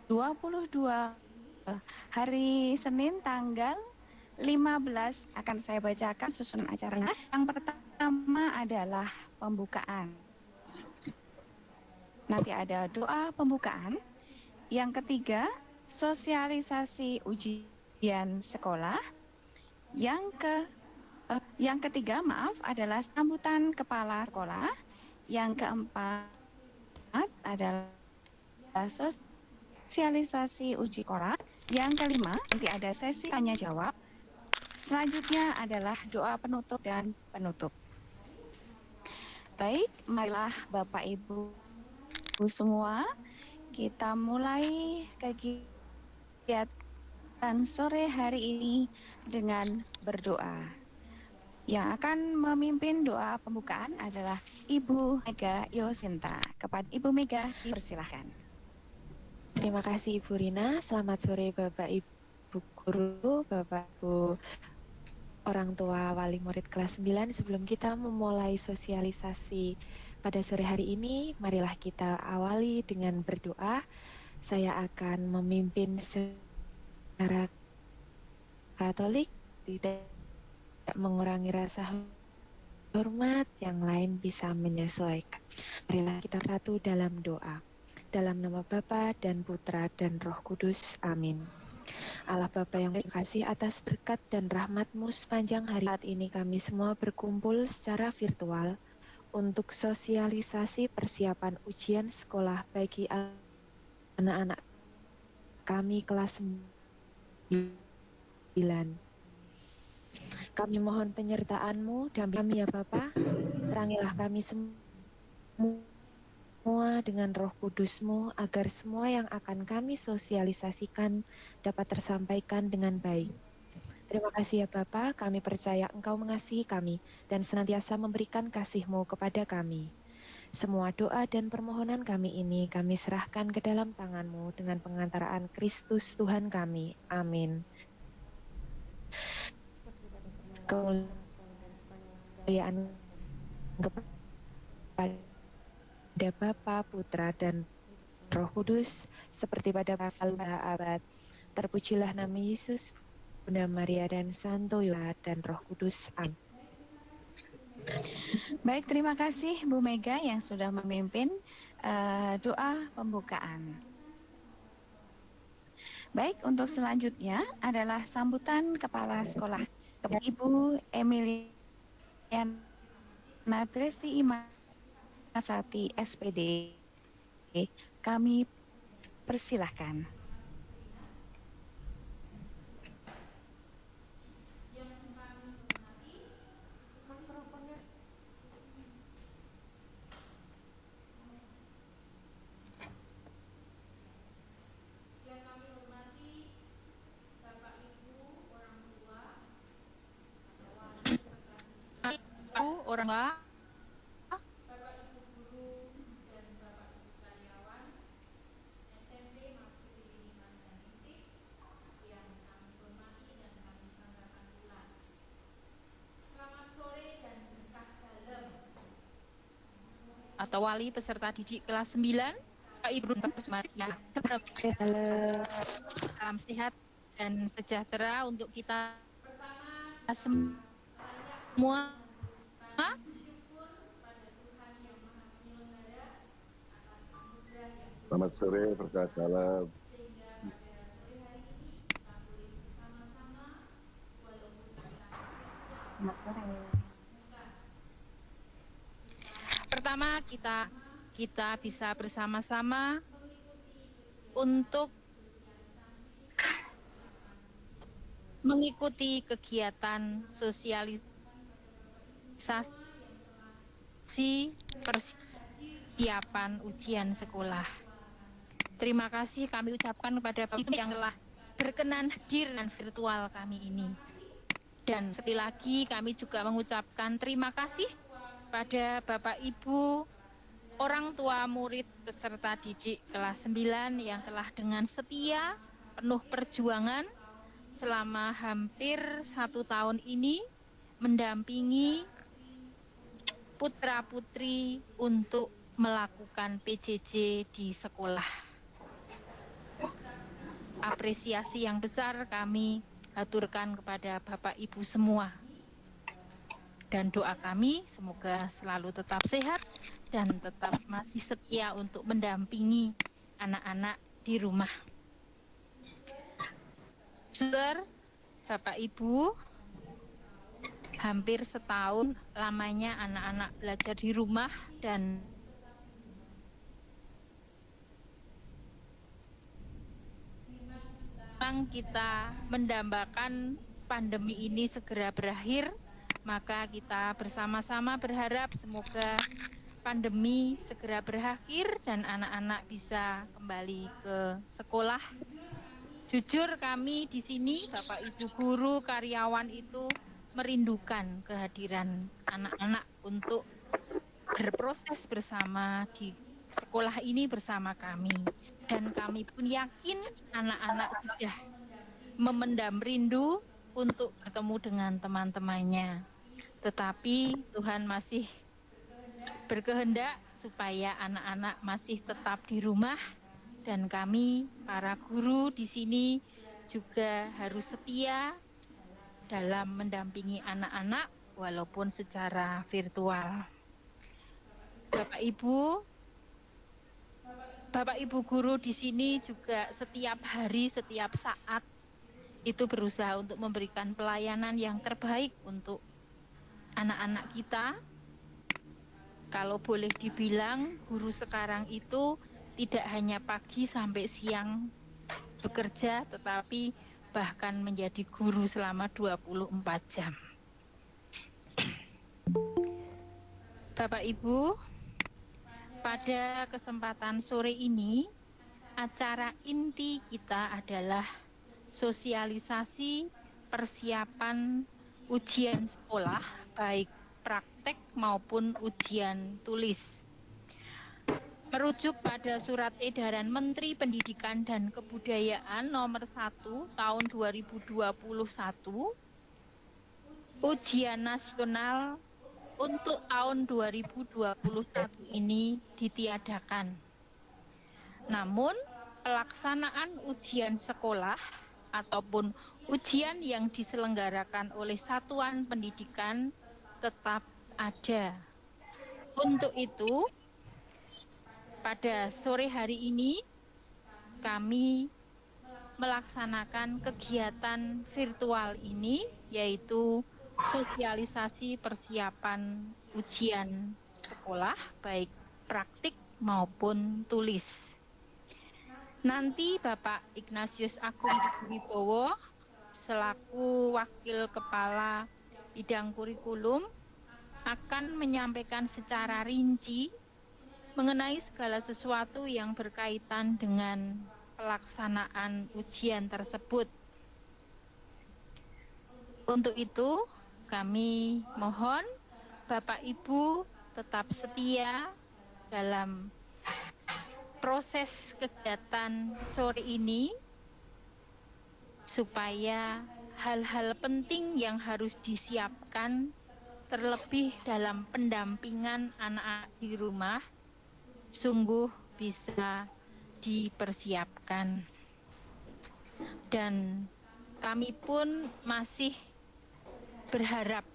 22 hari Senin tanggal 15 akan saya bacakan susunan acaranya. Yang pertama adalah pembukaan. Nanti ada doa pembukaan. Yang ketiga, sosialisasi ujian sekolah. Yang ketiga, adalah sambutan kepala sekolah. Yang keempat adalah sosialisasi uji sekolah. Yang kelima, nanti ada sesi tanya jawab. Selanjutnya adalah doa penutup dan penutup. Baik, marilah Bapak Ibu semua, kita mulai kegiatan sore hari ini dengan berdoa. Yang akan memimpin doa pembukaan adalah Ibu Mega Yosinta. Kepada Ibu Mega, dipersilahkan. Terima kasih Ibu Rina. Selamat sore Bapak Ibu Guru, Bapak Ibu orang tua wali murid kelas 9. Sebelum kita memulai sosialisasi pada sore hari ini, marilah kita awali dengan berdoa. Saya akan memimpin secara Katolik, tidak mengurangi rasa hormat, yang lain bisa menyesuaikan. Marilah kita satu dalam doa. Dalam nama Bapa dan Putra dan Roh Kudus. Amin. Allah Bapa yang terkasih, atas berkat dan rahmat-Mu sepanjang hari saat ini kami semua berkumpul secara virtual untuk sosialisasi persiapan ujian sekolah bagi anak-anak kami kelas 9. Kami mohon penyertaan-Mu dan kami ya Bapa, terangilah kami semua dengan Roh Kudus-Mu agar semua yang akan kami sosialisasikan dapat tersampaikan dengan baik. Terima kasih ya Bapa, kami percaya Engkau mengasihi kami dan senantiasa memberikan kasih-Mu kepada kami. Semua doa dan permohonan kami ini kami serahkan ke dalam tangan-Mu dengan pengantaraan Kristus Tuhan kami. Amin. Kemuliaan kepada Bapa, Putra, dan Roh Kudus, seperti pada pasal abad. Terpujilah nama Yesus, Bunda Maria, dan Santo Yohanes, dan Roh Kudus. Amin. Baik, terima kasih Bu Mega yang sudah memimpin doa pembukaan. Baik, untuk selanjutnya adalah sambutan Kepala Sekolah. Kepada Ibu Emiliana Tresti Imasati, SPD, kami persilahkan. Orang tua, atau wali peserta didik kelas 9, Pak Ibu ya, salam sehat dan sejahtera untuk kita semua. Selamat sore, berkat dalam. Selamat sore. Pertama, kita bisa bersama-sama untuk mengikuti kegiatan sosialisasi persiapan ujian sekolah. Terima kasih kami ucapkan kepada Bapak Ibu yang telah berkenan hadir dan virtual kami ini. Dan sekali lagi kami juga mengucapkan terima kasih pada Bapak Ibu orang tua murid peserta didik kelas 9 yang telah dengan setia, penuh perjuangan selama hampir 1 tahun ini mendampingi putra-putri untuk melakukan PJJ di sekolah. Apresiasi yang besar kami haturkan kepada Bapak Ibu semua. Dan doa kami semoga selalu tetap sehat dan tetap masih setia untuk mendampingi anak-anak di rumah. Saudara, Bapak Ibu, hampir setahun lamanya anak-anak belajar di rumah dan memang kita mendambakan pandemi ini segera berakhir, maka kita bersama-sama berharap semoga pandemi segera berakhir dan anak-anak bisa kembali ke sekolah. Jujur kami di sini, Bapak Ibu guru, karyawan itu merindukan kehadiran anak-anak untuk berproses bersama di sekolah ini bersama kami. Dan kami pun yakin anak-anak sudah memendam rindu untuk bertemu dengan teman-temannya. Tetapi Tuhan masih berkehendak supaya anak-anak masih tetap di rumah dan kami para guru di sini juga harus setia dalam mendampingi anak-anak walaupun secara virtual. Bapak Ibu guru di sini juga setiap hari, setiap saat itu berusaha untuk memberikan pelayanan yang terbaik untuk anak-anak kita. Kalau boleh dibilang, guru sekarang itu tidak hanya pagi sampai siang bekerja, tetapi bahkan menjadi guru selama 24 jam. Bapak Ibu, pada kesempatan sore ini, acara inti kita adalah sosialisasi persiapan ujian sekolah, baik praktek maupun ujian tulis. Merujuk pada surat edaran Menteri Pendidikan dan Kebudayaan nomor 1 tahun 2021, ujian nasional untuk tahun 2021 ini ditiadakan. Namun, pelaksanaan ujian sekolah ataupun ujian yang diselenggarakan oleh satuan pendidikan tetap ada. Untuk itu, pada sore hari ini kami melaksanakan kegiatan virtual ini, yaitu sosialisasi persiapan ujian sekolah, baik praktik maupun tulis. Nanti Bapak Ignatius Agung Wibowo selaku Wakil Kepala Bidang Kurikulum akan menyampaikan secara rinci mengenai segala sesuatu yang berkaitan dengan pelaksanaan ujian tersebut. Untuk itu, kami mohon Bapak Ibu tetap setia dalam proses kegiatan sore ini supaya hal-hal penting yang harus disiapkan terlebih dalam pendampingan anak-anak di rumah sungguh bisa dipersiapkan. Dan kami pun masih berharap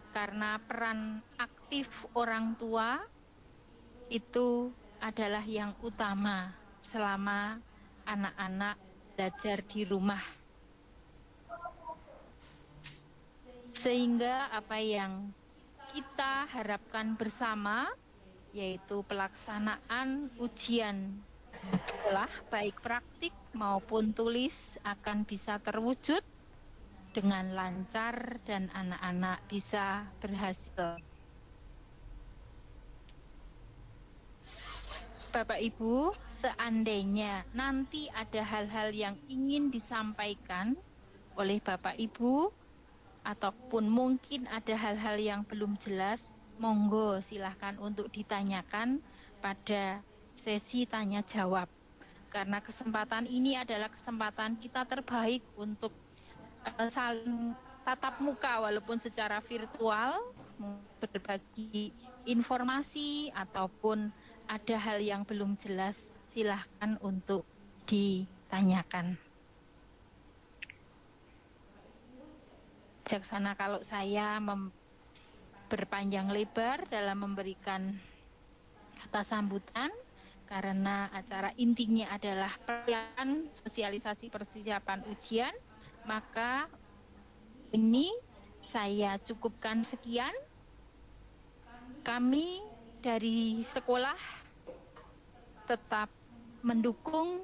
karena peran aktif orang tua itu adalah yang utama selama anak-anak belajar di rumah. Sehingga apa yang kita harapkan bersama yaitu pelaksanaan ujian sekolah baik praktik maupun tulis akan bisa terwujud dengan lancar dan anak-anak bisa berhasil. Bapak Ibu, seandainya nanti ada hal-hal yang ingin disampaikan oleh Bapak Ibu ataupun mungkin ada hal-hal yang belum jelas, monggo silahkan untuk ditanyakan pada sesi tanya jawab. Karena kesempatan ini adalah kesempatan kita terbaik untuk saling tatap muka walaupun secara virtual, berbagi informasi ataupun ada hal yang belum jelas, silahkan untuk ditanyakan. Jaksana kalau saya berpanjang lebar dalam memberikan kata sambutan, karena acara intinya adalah persiapan sosialisasi persiapan ujian, maka ini saya cukupkan sekian. Kami dari sekolah tetap mendukung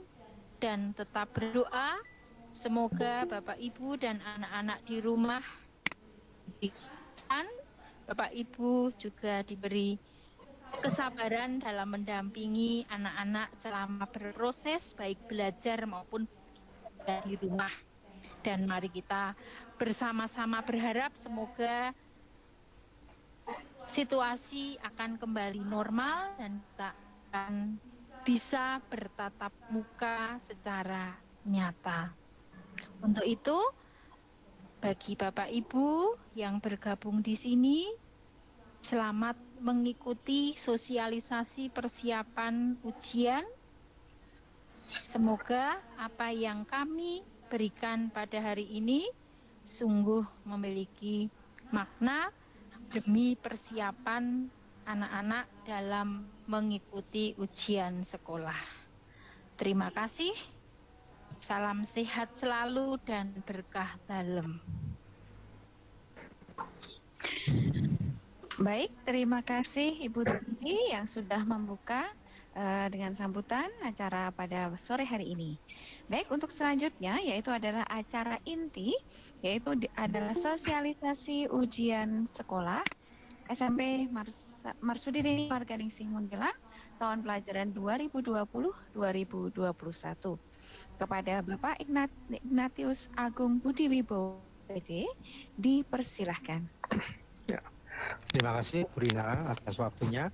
dan tetap berdoa. Semoga Bapak Ibu dan anak-anak di rumah Bapak Ibu juga diberi kesabaran dalam mendampingi anak-anak selama berproses baik belajar maupun di rumah. Dan mari kita bersama-sama berharap semoga situasi akan kembali normal dan kita akan bisa bertatap muka secara nyata. Untuk itu, bagi Bapak Ibu yang bergabung di sini, selamat mengikuti sosialisasi persiapan ujian. Semoga apa yang kami berikan pada hari ini sungguh memiliki makna demi persiapan anak-anak dalam mengikuti ujian sekolah. Terima kasih. Salam sehat selalu dan berkah dalam. Baik, terima kasih Ibu Tuti yang sudah membuka dengan sambutan acara pada sore hari ini. Baik, untuk selanjutnya yaitu adalah acara inti, yaitu adalah sosialisasi ujian sekolah SMP Marsudin Marganingsih Muntilan tahun pelajaran 2020-2021. Kepada Bapak Ignatius Agung Budi Wibowo, PD, dipersilahkan. Ya, terima kasih Bu Rina atas waktunya.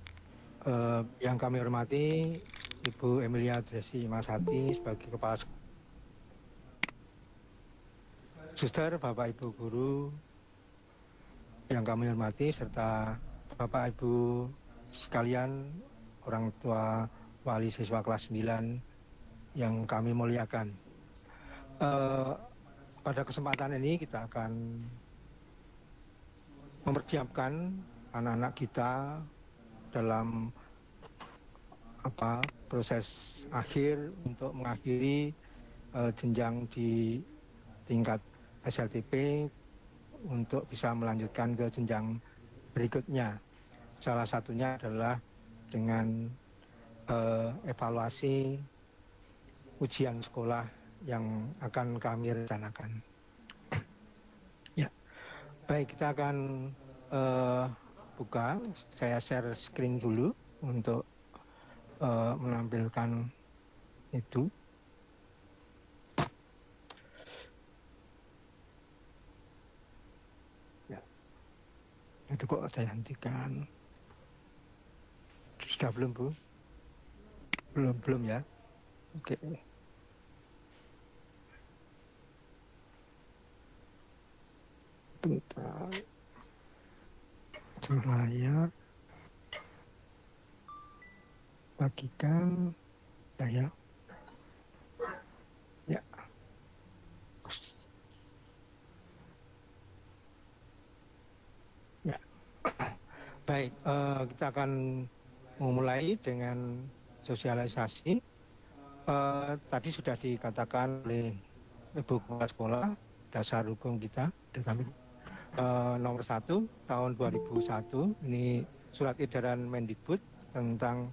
Yang kami hormati Ibu Emilia Desi Masati sebagai Kepala Suster, Bapak Ibu Guru yang kami hormati, serta Bapak Ibu sekalian, orang tua wali siswa kelas 9 yang kami muliakan. Pada kesempatan ini kita akan mempersiapkan anak-anak kita dalam proses akhir untuk mengakhiri jenjang di tingkat SLTP untuk bisa melanjutkan ke jenjang berikutnya. Salah satunya adalah dengan evaluasi ujian sekolah yang akan kami rencanakan. Ya, baik, kita akan buka. Saya share screen dulu untuk menampilkan itu. Ya, itu kok saya hentikan. Sudah belum, Bu? Belum ya? Oke. Bentar. Layar. Bagikan. Ya. Ya. Ya. Baik, kita akan memulai dengan sosialisasi. Tadi sudah dikatakan oleh Ibu Kepala Sekolah, dasar hukum kita, kami nomor 1 tahun 2001, ini surat edaran Mendikbud tentang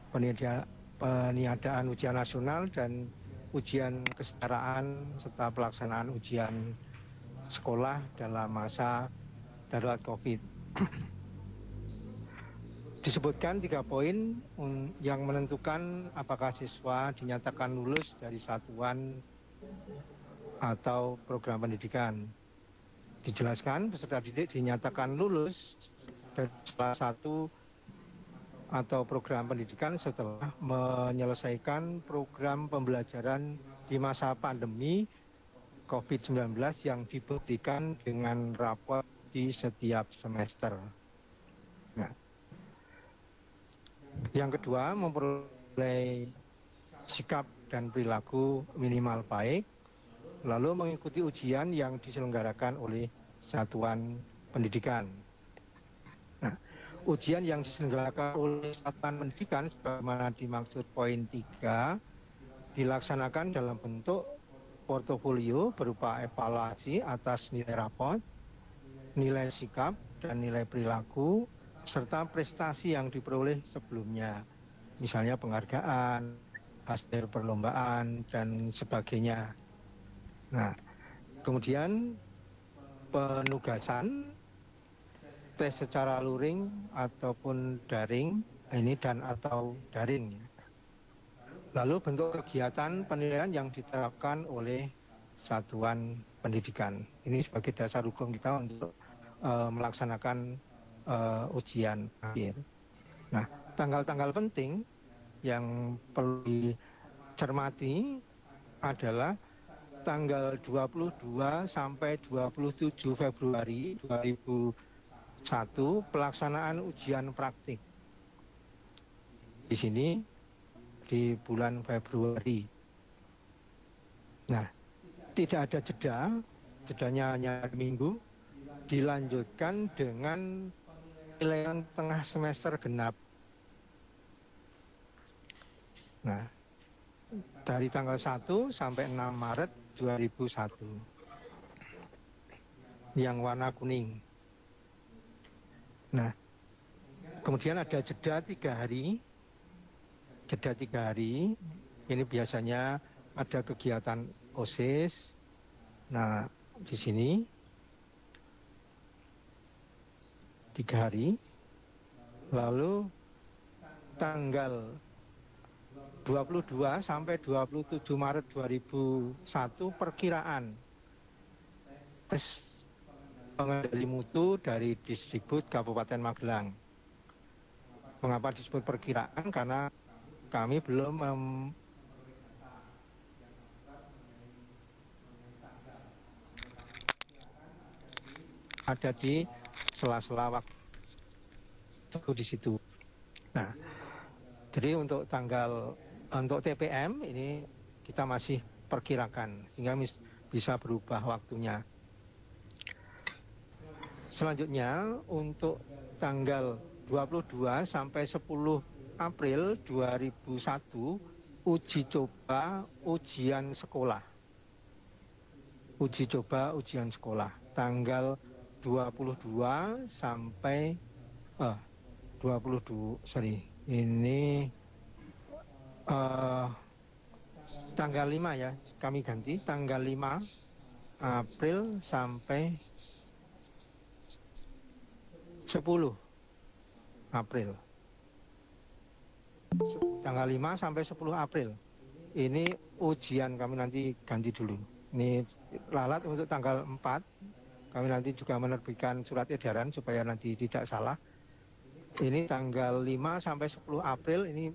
peniadaan ujian nasional dan ujian kesetaraan serta pelaksanaan ujian sekolah dalam masa darurat COVID. Disebutkan 3 poin yang menentukan apakah siswa dinyatakan lulus dari satuan atau program pendidikan. Dijelaskan peserta didik dinyatakan lulus dari salah satu atau program pendidikan setelah menyelesaikan program pembelajaran di masa pandemi COVID-19 yang dibuktikan dengan rapot di setiap semester. Nah, Yang kedua, memperoleh sikap dan perilaku minimal baik, lalu mengikuti ujian yang diselenggarakan oleh satuan pendidikan. Nah, ujian yang diselenggarakan oleh satuan pendidikan sebagaimana dimaksud poin 3 dilaksanakan dalam bentuk portofolio berupa evaluasi atas nilai raport, nilai sikap, dan nilai perilaku, serta prestasi yang diperoleh sebelumnya, misalnya penghargaan, hasil perlombaan, dan sebagainya. Nah, kemudian penugasan, tes secara luring ataupun daring, ini dan atau daring. Lalu bentuk kegiatan penilaian yang diterapkan oleh satuan pendidikan. Ini sebagai dasar hukum kita untuk melaksanakan ujian akhir. Nah, tanggal-tanggal penting yang perlu dicermati adalah tanggal 22 sampai 27 Februari 2001 pelaksanaan ujian praktik. Di sini di bulan Februari. Nah, tidak ada jeda, jedanya hanya minggu, dilanjutkan dengan penilaian tengah semester genap. Nah, dari tanggal 1 sampai 6 Maret 2001. Yang warna kuning. Nah, kemudian ada jeda 3 hari. Jeda 3 hari, ini biasanya ada kegiatan OSIS. Nah, di sini 3 hari. Lalu tanggal 22 sampai 27 Maret 2001 perkiraan tes pengendali mutu dari Disdikbud Kabupaten Magelang. Mengapa disebut perkiraan? Karena kami belum ada di sela-sela waktu di situ. Nah, jadi untuk TPM ini kita masih perkirakan sehingga bisa berubah waktunya. Selanjutnya untuk tanggal 22 sampai 10 April 2001 uji coba ujian sekolah. Uji coba ujian sekolah tanggal 22 sampai ini tanggal 5 ya, kami ganti tanggal 5 April sampai 10 April. Tanggal 5 sampai 10 April. Ini ujian kami nanti ganti dulu. Ini lalat untuk tanggal 4. Kami nanti juga menerbitkan surat edaran supaya nanti tidak salah. Ini tanggal 5 sampai 10 April ini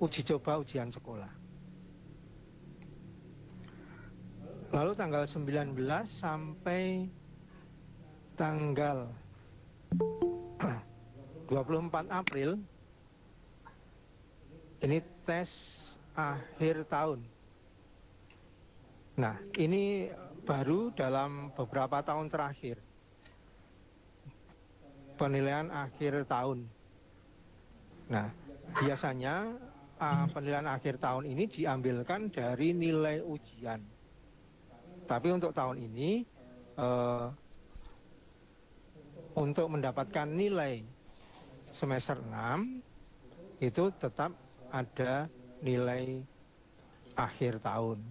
uji coba ujian sekolah. Lalu tanggal 19 sampai tanggal 24 April ini tes akhir tahun. Nah, ini baru dalam beberapa tahun terakhir. Penilaian akhir tahun. Nah, biasanya penilaian akhir tahun ini diambilkan dari nilai ujian. Tapi untuk tahun ini, untuk mendapatkan nilai semester 6, itu tetap ada nilai akhir tahun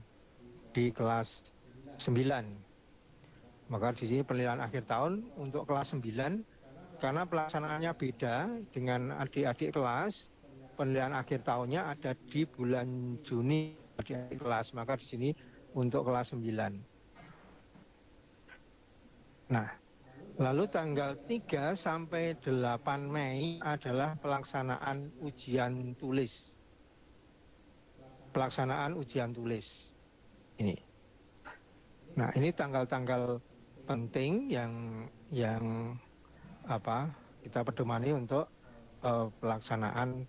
di kelas 9. Maka di sini penilaian akhir tahun untuk kelas 9, karena pelaksanaannya beda dengan adik-adik kelas, penilaian akhir tahunnya ada di bulan Juni adik-adik kelas. Maka di sini untuk kelas 9. Nah, lalu tanggal 3 sampai 8 Mei adalah pelaksanaan ujian tulis. Pelaksanaan ujian tulis. Ini. Nah, ini tanggal-tanggal penting yang kita pedomani untuk pelaksanaan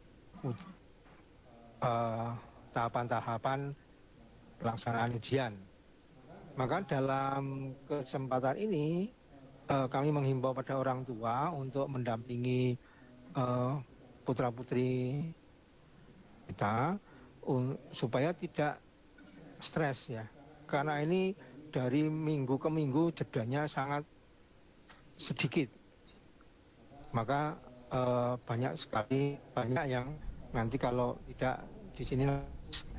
tahapan-tahapan pelaksanaan ujian. Maka dalam kesempatan ini kami menghimbau pada orang tua untuk mendampingi putra-putri kita supaya tidak stres ya. Karena ini dari minggu ke minggu jedanya sangat sedikit. Maka banyak yang nanti kalau tidak di sini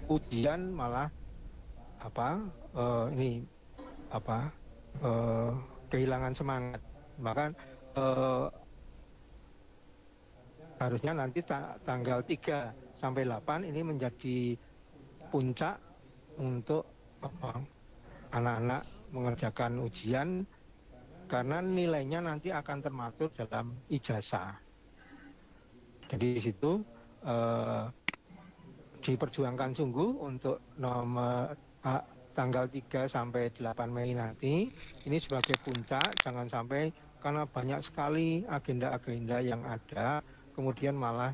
ujian malah kehilangan semangat. Maka harusnya nanti tanggal 3 sampai 8 ini menjadi puncak untuk anak-anak mengerjakan ujian, karena nilainya nanti akan termaktub dalam ijazah. Jadi di situ diperjuangkan sungguh untuk tanggal 3 sampai 8 Mei nanti ini sebagai puncak, jangan sampai karena banyak sekali agenda-agenda yang ada kemudian malah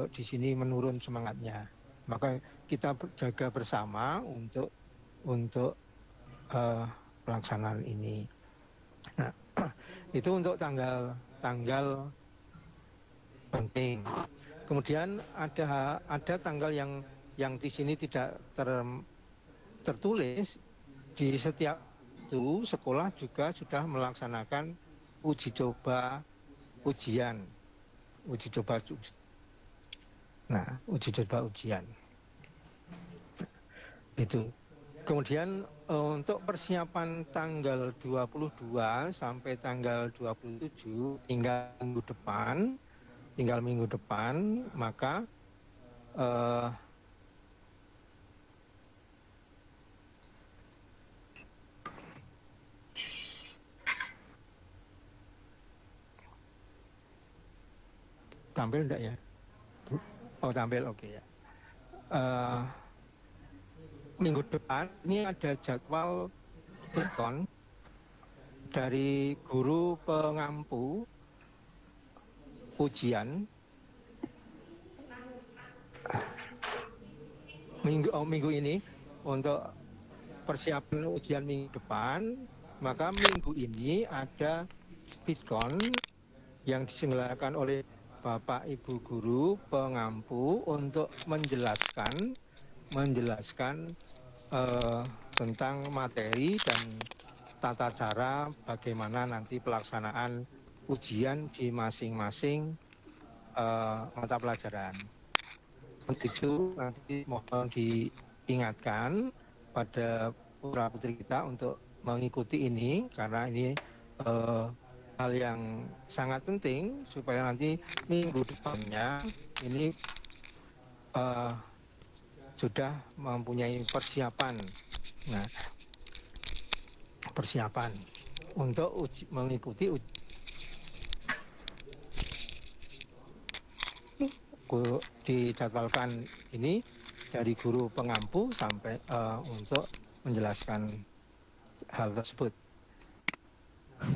di sini menurun semangatnya. Maka kita jaga bersama untuk pelaksanaan ini. Nah, itu untuk tanggal penting. Kemudian ada tanggal yang di sini tidak tertulis. Di setiap itu sekolah juga sudah melaksanakan uji coba ujian. Nah, uji coba ujian. Itu. Kemudian untuk persiapan tanggal 22 sampai tanggal 27 tinggal minggu depan, maka tampil enggak ya? Oh, tampil, oke ya. Minggu depan ini ada jadwal Pikon dari guru pengampu ujian minggu ini untuk persiapan ujian minggu depan. Maka minggu ini ada Pikon yang diselenggarakan oleh Bapak Ibu guru pengampu untuk menjelaskan tentang materi dan tata cara bagaimana nanti pelaksanaan ujian di masing-masing mata pelajaran. Untuk itu nanti mohon diingatkan pada putra putri kita untuk mengikuti ini, karena ini hal yang sangat penting supaya nanti minggu depannya ini sudah mempunyai persiapan. Nah, persiapan untuk mengikuti dijadwalkan ini dari guru pengampu sampai untuk menjelaskan hal tersebut.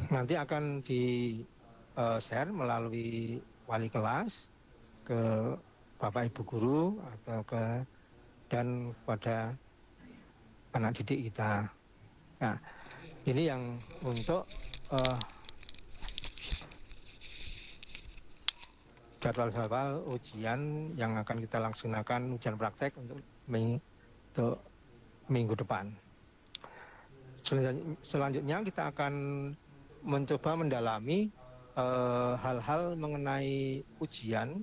Nanti akan di-share melalui wali kelas ke Bapak Ibu guru atau dan pada anak didik kita. Nah, ini yang untuk jadwal-jadwal ujian yang akan kita laksanakan, ujian praktek untuk minggu depan. Selanjutnya kita akan mencoba mendalami hal-hal mengenai ujian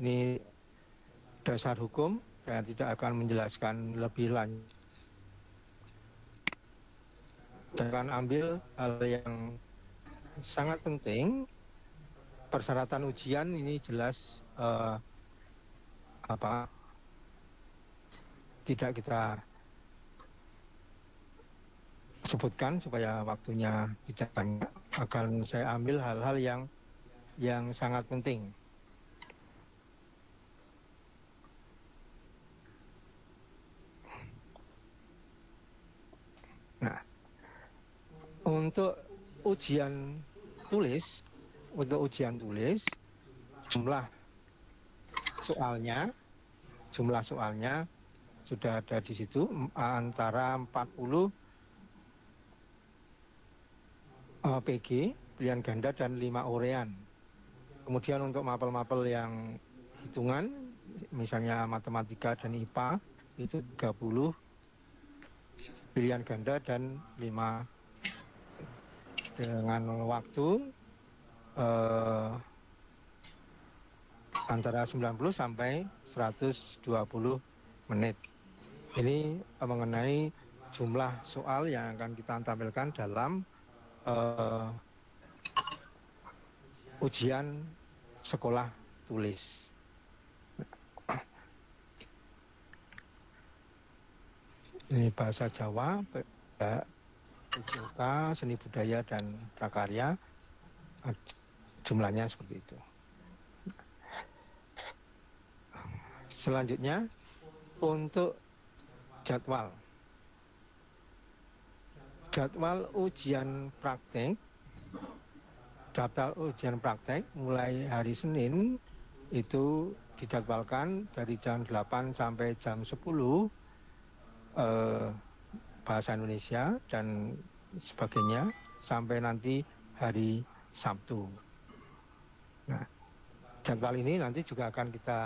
ini dasar hukum. Saya tidak akan menjelaskan lebih lanjut. Saya akan ambil hal yang sangat penting. Persyaratan ujian ini jelas tidak kita sebutkan supaya waktunya tidak banyak. Akan saya ambil hal-hal yang sangat penting. Nah, untuk ujian tulis jumlah soalnya, jumlah soalnya sudah ada di situ antara 40 PG pilihan ganda dan 5 urean. Kemudian untuk mapel-mapel yang hitungan, misalnya matematika dan IPA, itu 30 pilihan ganda dan 5 dengan waktu antara 90 sampai 120 menit. Ini mengenai jumlah soal yang akan kita tampilkan dalam ujian sekolah tulis. Ini bahasa Jawa, PJOK, seni budaya dan prakarya, jumlahnya seperti itu. Selanjutnya untuk jadwal ujian praktek. Daftar ujian praktek mulai hari Senin itu dijadwalkan dari jam 8 sampai jam 10 bahasa Indonesia dan sebagainya sampai nanti hari Sabtu. Nah, jadwal ini nanti juga akan kita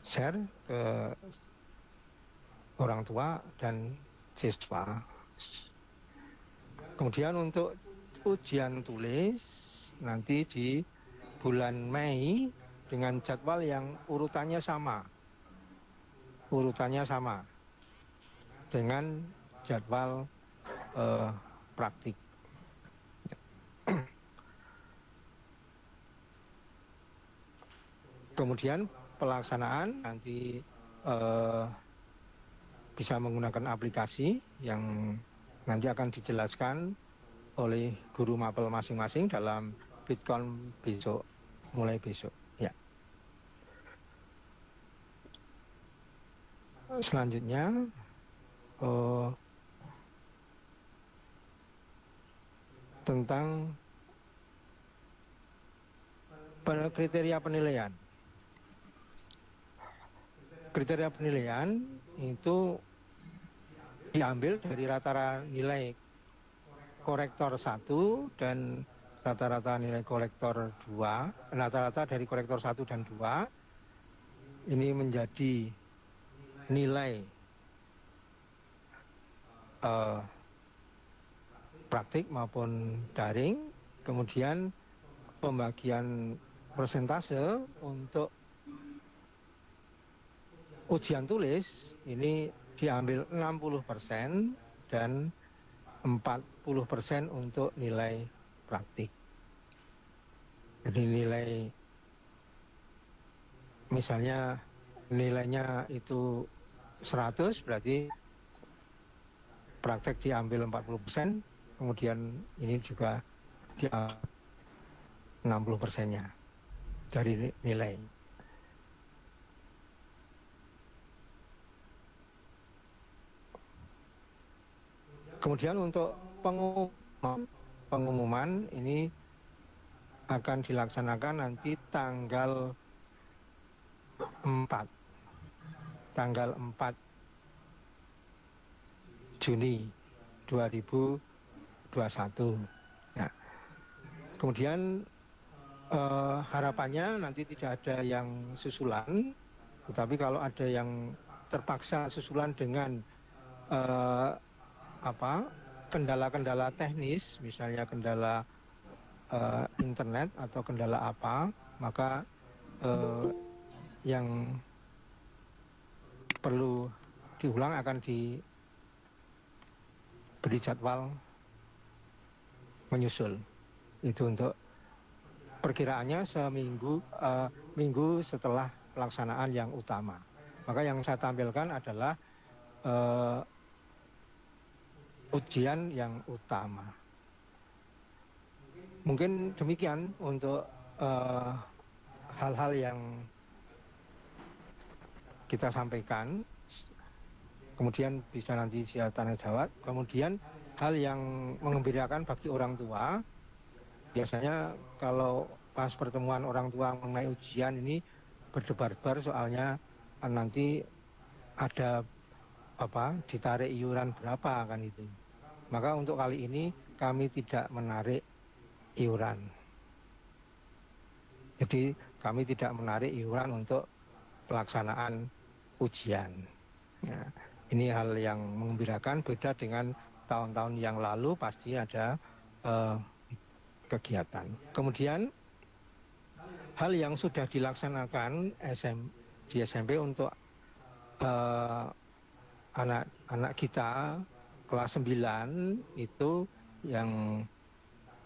share ke orang tua dan siswa. Kemudian untuk ujian tulis nanti di bulan Mei dengan jadwal yang urutannya sama dengan jadwal praktik. Kemudian pelaksanaan nanti bisa menggunakan aplikasi yang nanti akan dijelaskan oleh guru mapel masing-masing dalam Bitcon besok, mulai besok. Ya. Selanjutnya tentang kriteria penilaian. Kriteria penilaian itu diambil dari rata-rata nilai korektor 1 dan rata-rata nilai korektor 2, rata-rata dari korektor 1 dan 2 ini menjadi nilai praktik maupun daring. Kemudian pembagian persentase untuk ujian tulis ini diambil 60% dan 40% untuk nilai praktik. Jadi nilai, misalnya nilainya itu 100, berarti praktek diambil 40%, kemudian ini juga diambil 60%-nya dari nilai. Kemudian untuk pengumuman ini akan dilaksanakan nanti tanggal 4 Juni 2021. Nah, kemudian harapannya nanti tidak ada yang susulan, tetapi kalau ada yang terpaksa susulan dengan kendala-kendala teknis, misalnya kendala internet atau kendala apa, maka yang perlu diulang akan diberi jadwal menyusul. Itu untuk perkiraannya minggu setelah pelaksanaan yang utama. Maka yang saya tampilkan adalah ujian yang utama. Mungkin demikian untuk hal-hal yang kita sampaikan. Kemudian bisa nanti saya tanya jawab. Kemudian hal yang mengembirakan bagi orang tua, biasanya kalau pas pertemuan orang tua mengenai ujian ini berdebar-debar soalnya nanti ada ditarik iuran berapa kan itu. Maka untuk kali ini kami tidak menarik iuran. Jadi kami tidak menarik iuran untuk pelaksanaan ujian. Ya, ini hal yang menggembirakan, beda dengan tahun-tahun yang lalu pasti ada kegiatan. Kemudian hal yang sudah dilaksanakan di SMP untuk anak-anak kita kelas 9 itu yang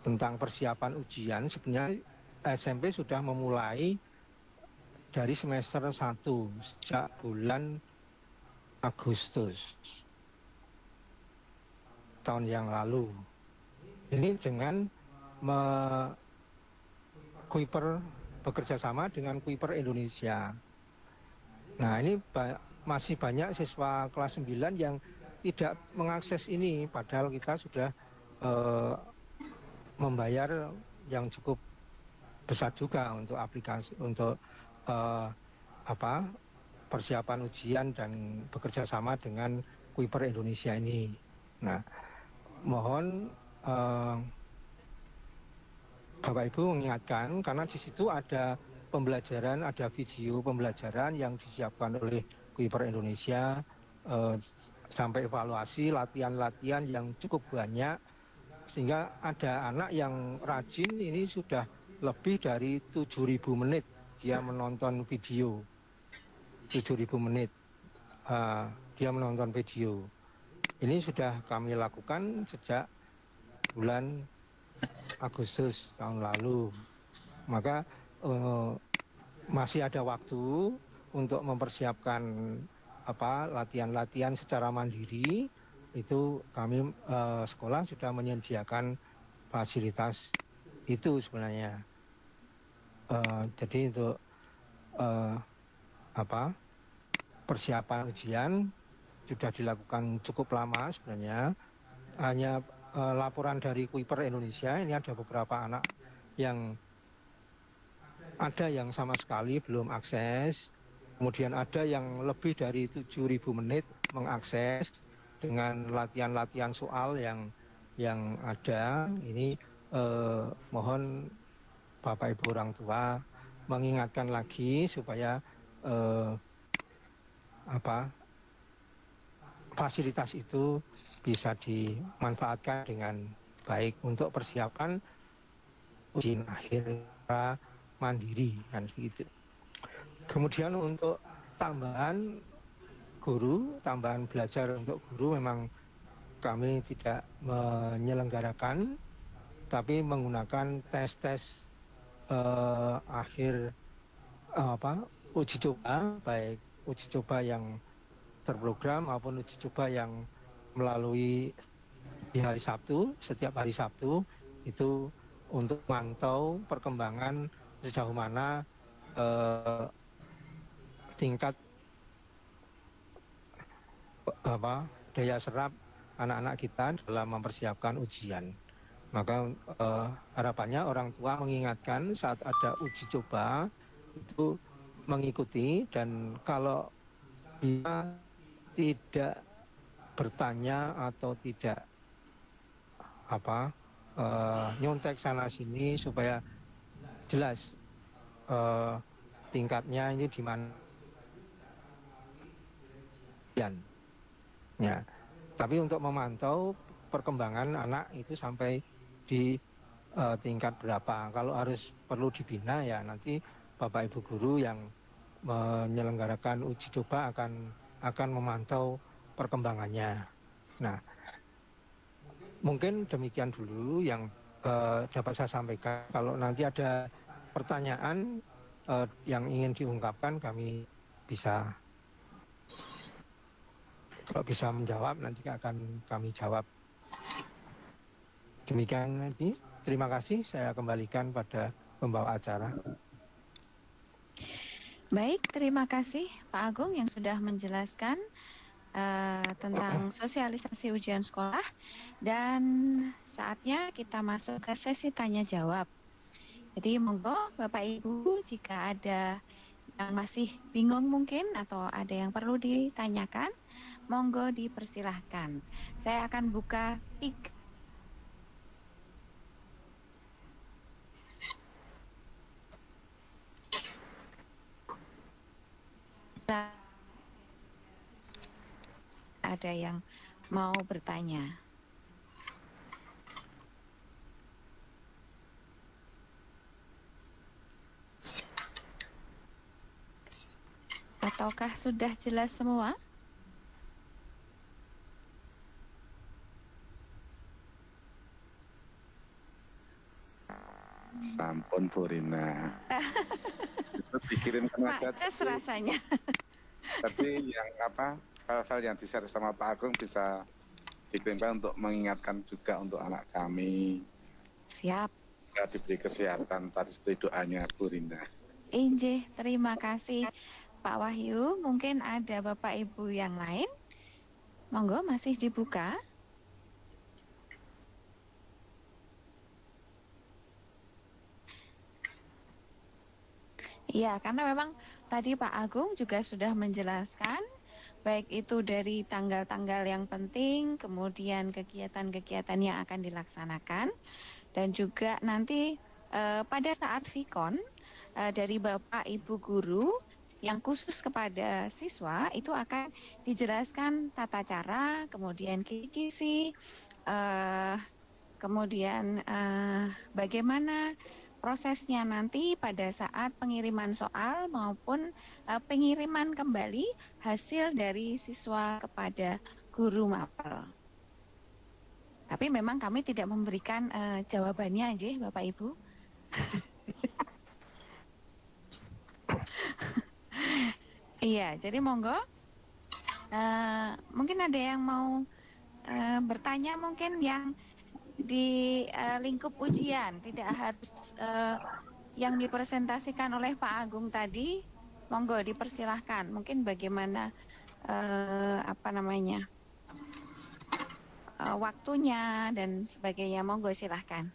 tentang persiapan ujian, sebenarnya SMP sudah memulai dari semester 1 sejak bulan Agustus tahun yang lalu. Ini dengan bekerja sama dengan Kuiper Indonesia. Nah, ini masih banyak siswa kelas 9 yang tidak mengakses ini, padahal kita sudah membayar yang cukup besar juga untuk aplikasi, untuk persiapan ujian dan bekerja sama dengan Kuiper Indonesia ini. Nah, mohon Bapak Ibu mengingatkan, karena di situ ada pembelajaran, ada video pembelajaran yang disiapkan oleh Kuiper Indonesia, sampai evaluasi latihan-latihan yang cukup banyak, sehingga ada anak yang rajin ini sudah lebih dari 7.000 menit dia menonton video. 7.000 menit dia menonton video. Ini sudah kami lakukan sejak bulan Agustus tahun lalu. Maka masih ada waktu untuk mempersiapkan latihan-latihan secara mandiri. Itu kami sekolah sudah menyediakan fasilitas itu sebenarnya. Jadi untuk persiapan ujian sudah dilakukan cukup lama sebenarnya. Hanya laporan dari Kuiper Indonesia, ini ada beberapa anak yang ada yang sama sekali belum akses, kemudian ada yang lebih dari 7.000 menit mengakses dengan latihan-latihan soal yang ada. Ini mohon Bapak Ibu orang tua mengingatkan lagi supaya fasilitas itu bisa dimanfaatkan dengan baik untuk persiapan ujian akhir mandiri kan begitu. Kemudian untuk tambahan belajar untuk guru, memang kami tidak menyelenggarakan, tapi menggunakan tes akhir uji coba, baik uji coba yang terprogram maupun uji coba yang melalui di hari Sabtu, setiap hari Sabtu itu untuk memantau perkembangan sejauh mana tingkat daya serap anak-anak kita dalam mempersiapkan ujian. Maka harapannya orang tua mengingatkan saat ada uji coba itu mengikuti, dan kalau dia tidak bertanya atau tidak nyontek sana sini supaya jelas tingkatnya ini di mana. Ya, tapi untuk memantau perkembangan anak itu sampai di tingkat berapa. Kalau perlu dibina, ya nanti Bapak Ibu guru yang menyelenggarakan uji coba akan memantau perkembangannya. Nah, mungkin demikian dulu yang dapat saya sampaikan. Kalau nanti ada pertanyaan yang ingin diungkapkan, kami bisa, kalau bisa menjawab nanti akan kami jawab. Demikian ini. Terima kasih, saya kembalikan pada pembawa acara. Baik, terima kasih Pak Agung yang sudah menjelaskan tentang sosialisasi ujian sekolah, dan saatnya kita masuk ke sesi tanya jawab. Jadi monggo Bapak Ibu jika ada yang masih bingung mungkin atau ada yang perlu ditanyakan, monggo dipersilahkan. Saya akan buka ada yang mau bertanya. Ataukah sudah jelas semua? Sampun Bu Rina. Itu dikirimkan aja. Mates rasanya. Tapi yang hal-hal yang di-share sama Pak Agung bisa dikirimkan untuk mengingatkan juga untuk anak kami. Siap. Ya, diberi kesehatan tadi seperti doanya Bu Rina. Injih, terima kasih Pak Wahyu. Mungkin ada Bapak Ibu yang lain. Monggo masih dibuka. Iya, karena memang tadi Pak Agung juga sudah menjelaskan baik itu dari tanggal-tanggal yang penting, kemudian kegiatan-kegiatan yang akan dilaksanakan, dan juga nanti pada saat VKON dari Bapak Ibu Guru yang khusus kepada siswa itu akan dijelaskan tata cara, kemudian kisi-kisi, kemudian bagaimana prosesnya nanti pada saat pengiriman soal maupun pengiriman kembali hasil dari siswa kepada guru mapel. Tapi memang kami tidak memberikan jawabannya aja Bapak Ibu. Iya, jadi monggo. Mungkin ada yang mau bertanya mungkin yang di lingkup ujian, tidak harus yang dipresentasikan oleh Pak Agung tadi. Monggo dipersilahkan. Mungkin bagaimana waktunya dan sebagainya. Monggo silahkan.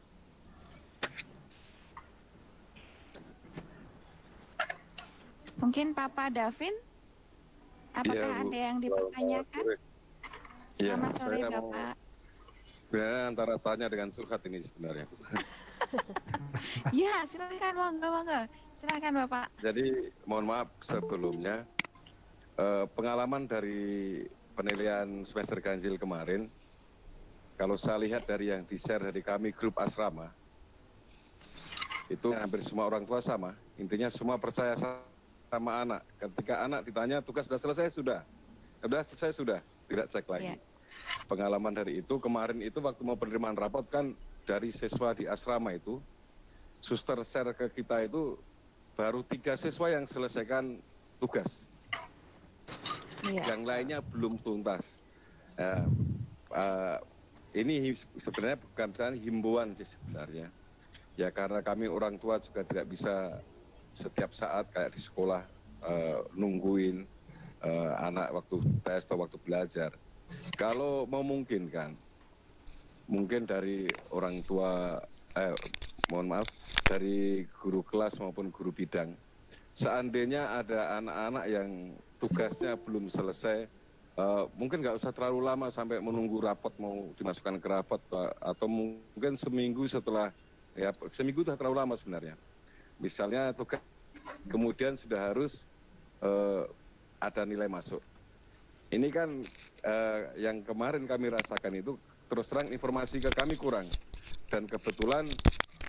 Mungkin Papa Davin, apakah Ya, Bu. ada yang dipertanyakan? Ya, Selamat sore saya Bapak. sebenarnya antara tanya dengan curhat ini sebenarnya. Ya, silakan monggo. Silakan Bapak. Jadi mohon maaf sebelumnya, pengalaman dari penilaian semester ganjil kemarin, kalau saya lihat dari yang di-share dari kami grup asrama, itu hampir semua orang tua sama, intinya semua percaya sama anak. Ketika anak ditanya tugas sudah selesai, sudah selesai, sudah, tidak cek lagi. Ya. Pengalaman dari itu, kemarin itu waktu mau penerimaan rapot kan dari siswa di asrama itu, suster share ke kita itu baru 3 siswa yang selesaikan tugas. Ya. Yang lainnya belum tuntas. Ini sebenarnya bukan himbauan sih sebenarnya. Ya karena kami orang tua juga tidak bisa setiap saat kayak di sekolah nungguin anak waktu tes atau waktu belajar. Kalau memungkinkan, mungkin dari orang tua, dari guru kelas maupun guru bidang, seandainya ada anak-anak yang tugasnya belum selesai, mungkin nggak usah terlalu lama sampai menunggu rapot mau dimasukkan ke rapot, atau mungkin seminggu setelah, ya seminggu sudah terlalu lama sebenarnya. Misalnya tugas kemudian sudah harus ada nilai masuk. Ini kan yang kemarin kami rasakan itu terus terang informasi ke kami kurang. Dan kebetulan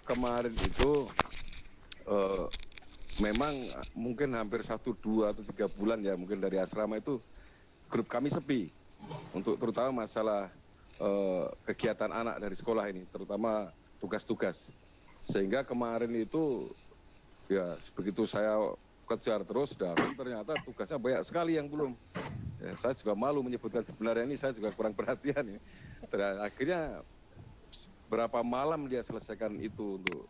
kemarin itu memang mungkin hampir 1, 2, atau 3 bulan ya mungkin dari asrama itu grup kami sepi. Untuk terutama masalah kegiatan anak dari sekolah ini, terutama tugas-tugas. Sehingga kemarin itu ya begitu saya kejar terus, ternyata tugasnya banyak sekali yang belum. Ya, saya juga malu menyebutkan sebenarnya ini, saya juga kurang perhatian ya. Dan akhirnya berapa malam dia selesaikan itu untuk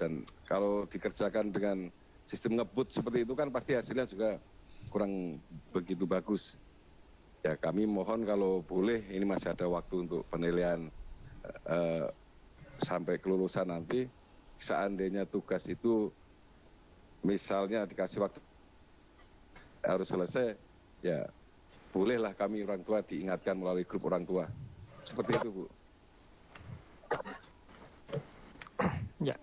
dan kalau dikerjakan dengan sistem ngebut seperti itu kan pasti hasilnya juga kurang begitu bagus. Ya kami mohon kalau boleh ini masih ada waktu untuk penilaian sampai kelulusan nanti, seandainya tugas itu misalnya dikasih waktu harus selesai, ya bolehlah kami orang tua diingatkan melalui grup orang tua. Seperti itu, Bu. Ya.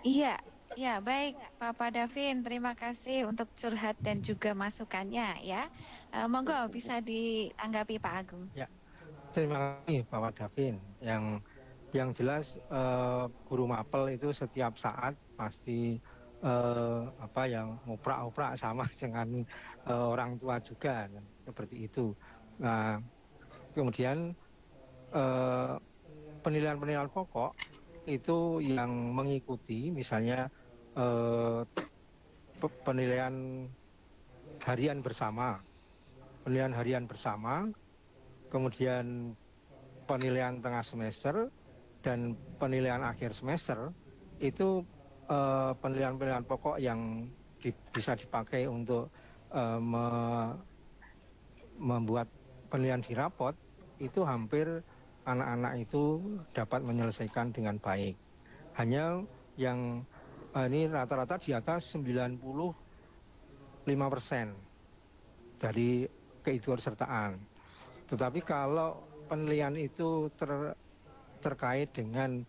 Iya, ya baik Bapak Davin, terima kasih untuk curhat dan juga masukannya ya. Monggo bisa ditanggapi Pak Agung. Ya, terima kasih Bapak Davin. Yang jelas guru mapel itu setiap saat pasti yang ngoprak-oprak sama dengan orang tua juga, seperti itu. Nah, kemudian penilaian-penilaian pokok itu yang mengikuti, misalnya penilaian harian bersama, kemudian penilaian tengah semester dan penilaian akhir semester, itu penilaian-penilaian pokok yang bisa dipakai untuk membuat penilaian di rapot, itu hampir anak-anak itu dapat menyelesaikan dengan baik. Hanya yang ini rata-rata di atas 95% dari keikutsertaan. Tetapi kalau penilaian itu terkait dengan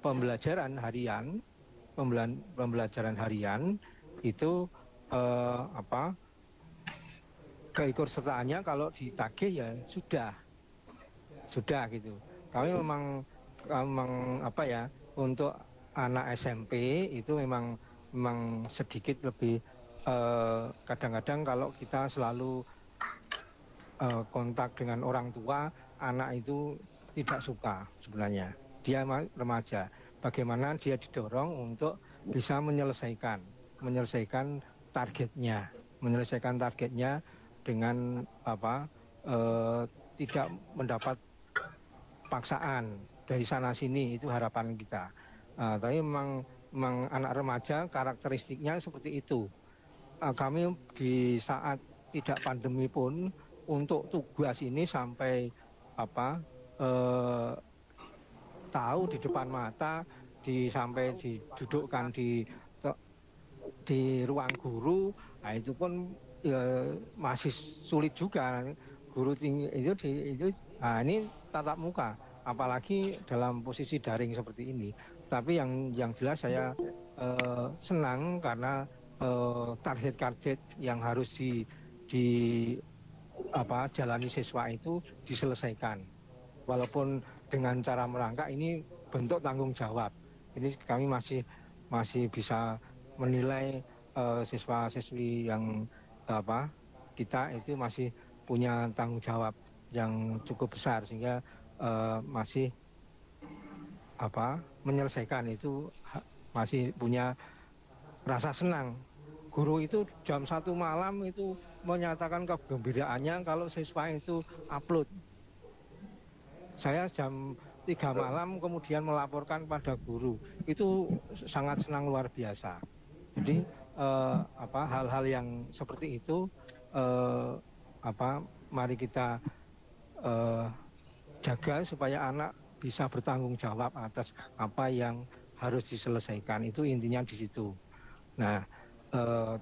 pembelajaran harian itu keikutsertaannya kalau ditagih ya sudah gitu. Kami memang untuk anak SMP itu memang sedikit lebih kadang-kadang kalau kita selalu kontak dengan orang tua, anak itu tidak suka sebenarnya. Dia remaja. Bagaimana dia didorong untuk bisa menyelesaikan targetnya dengan tidak mendapat paksaan dari sana sini, itu harapan kita. Tapi memang anak remaja karakteristiknya seperti itu. Kami di saat tidak pandemi pun untuk tugas ini sampai tahu di depan mata, sampai didudukkan di ruang guru, nah itu pun masih sulit juga. Guru tinggi itu ini tatap muka, apalagi dalam posisi daring seperti ini. Tapi yang jelas saya senang karena target-target yang harus jalani siswa itu diselesaikan. Walaupun dengan cara merangkak, ini bentuk tanggung jawab. Ini kami masih bisa menilai siswa-siswi yang kita itu masih punya tanggung jawab yang cukup besar, sehingga masih menyelesaikan itu masih punya rasa senang. Guru itu jam 1 malam itu menyatakan kegembiraannya kalau siswa itu upload. Saya jam 3 malam kemudian melaporkan pada guru, itu sangat senang luar biasa. Jadi hal-hal yang seperti itu mari kita jaga supaya anak bisa bertanggung jawab atas apa yang harus diselesaikan. Itu intinya di situ. Nah,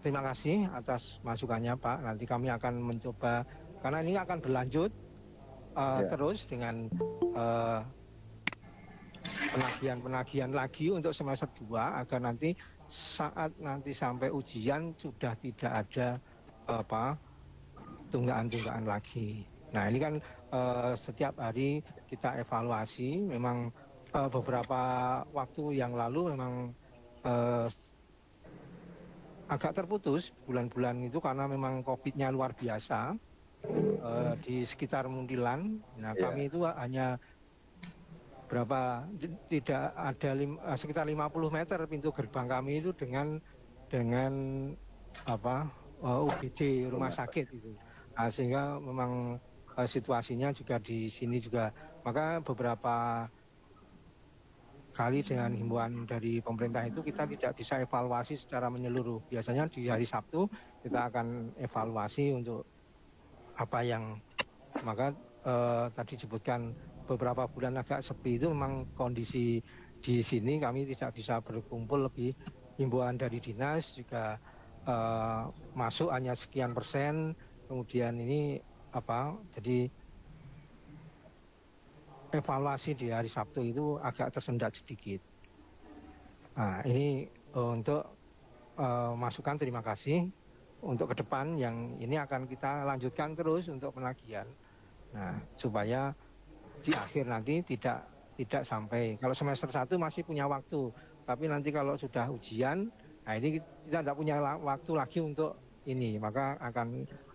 terima kasih atas masukannya Pak. Nanti kami akan mencoba, karena ini akan berlanjut terus dengan penagihan lagi untuk semester 2, agar nanti saat sampai ujian sudah tidak ada tunggakan lagi. Nah, ini kan setiap hari kita evaluasi. Memang beberapa waktu yang lalu memang agak terputus bulan-bulan itu karena memang COVID-nya luar biasa di sekitar Muntilan. Nah, kami itu hanya tidak ada sekitar 50 meter pintu gerbang kami itu dengan UGD rumah sakit itu. Nah, sehingga memang situasinya juga di sini juga, maka beberapa kali dengan himbauan dari pemerintah itu kita tidak bisa evaluasi secara menyeluruh. Biasanya di hari Sabtu kita akan evaluasi untuk apa yang, maka tadi disebutkan beberapa bulan agak sepi itu memang kondisi di sini kami tidak bisa berkumpul lebih. Himbauan dari dinas juga masuk hanya sekian persen, kemudian ini jadi evaluasi di hari Sabtu itu agak tersendat sedikit. Nah, ini untuk masukan, terima kasih. Untuk ke depan yang ini akan kita lanjutkan terus untuk penagihan. Nah, supaya di akhir nanti tidak sampai, kalau semester 1 masih punya waktu, tapi nanti kalau sudah ujian, nah ini kita tidak punya waktu lagi untuk ini, maka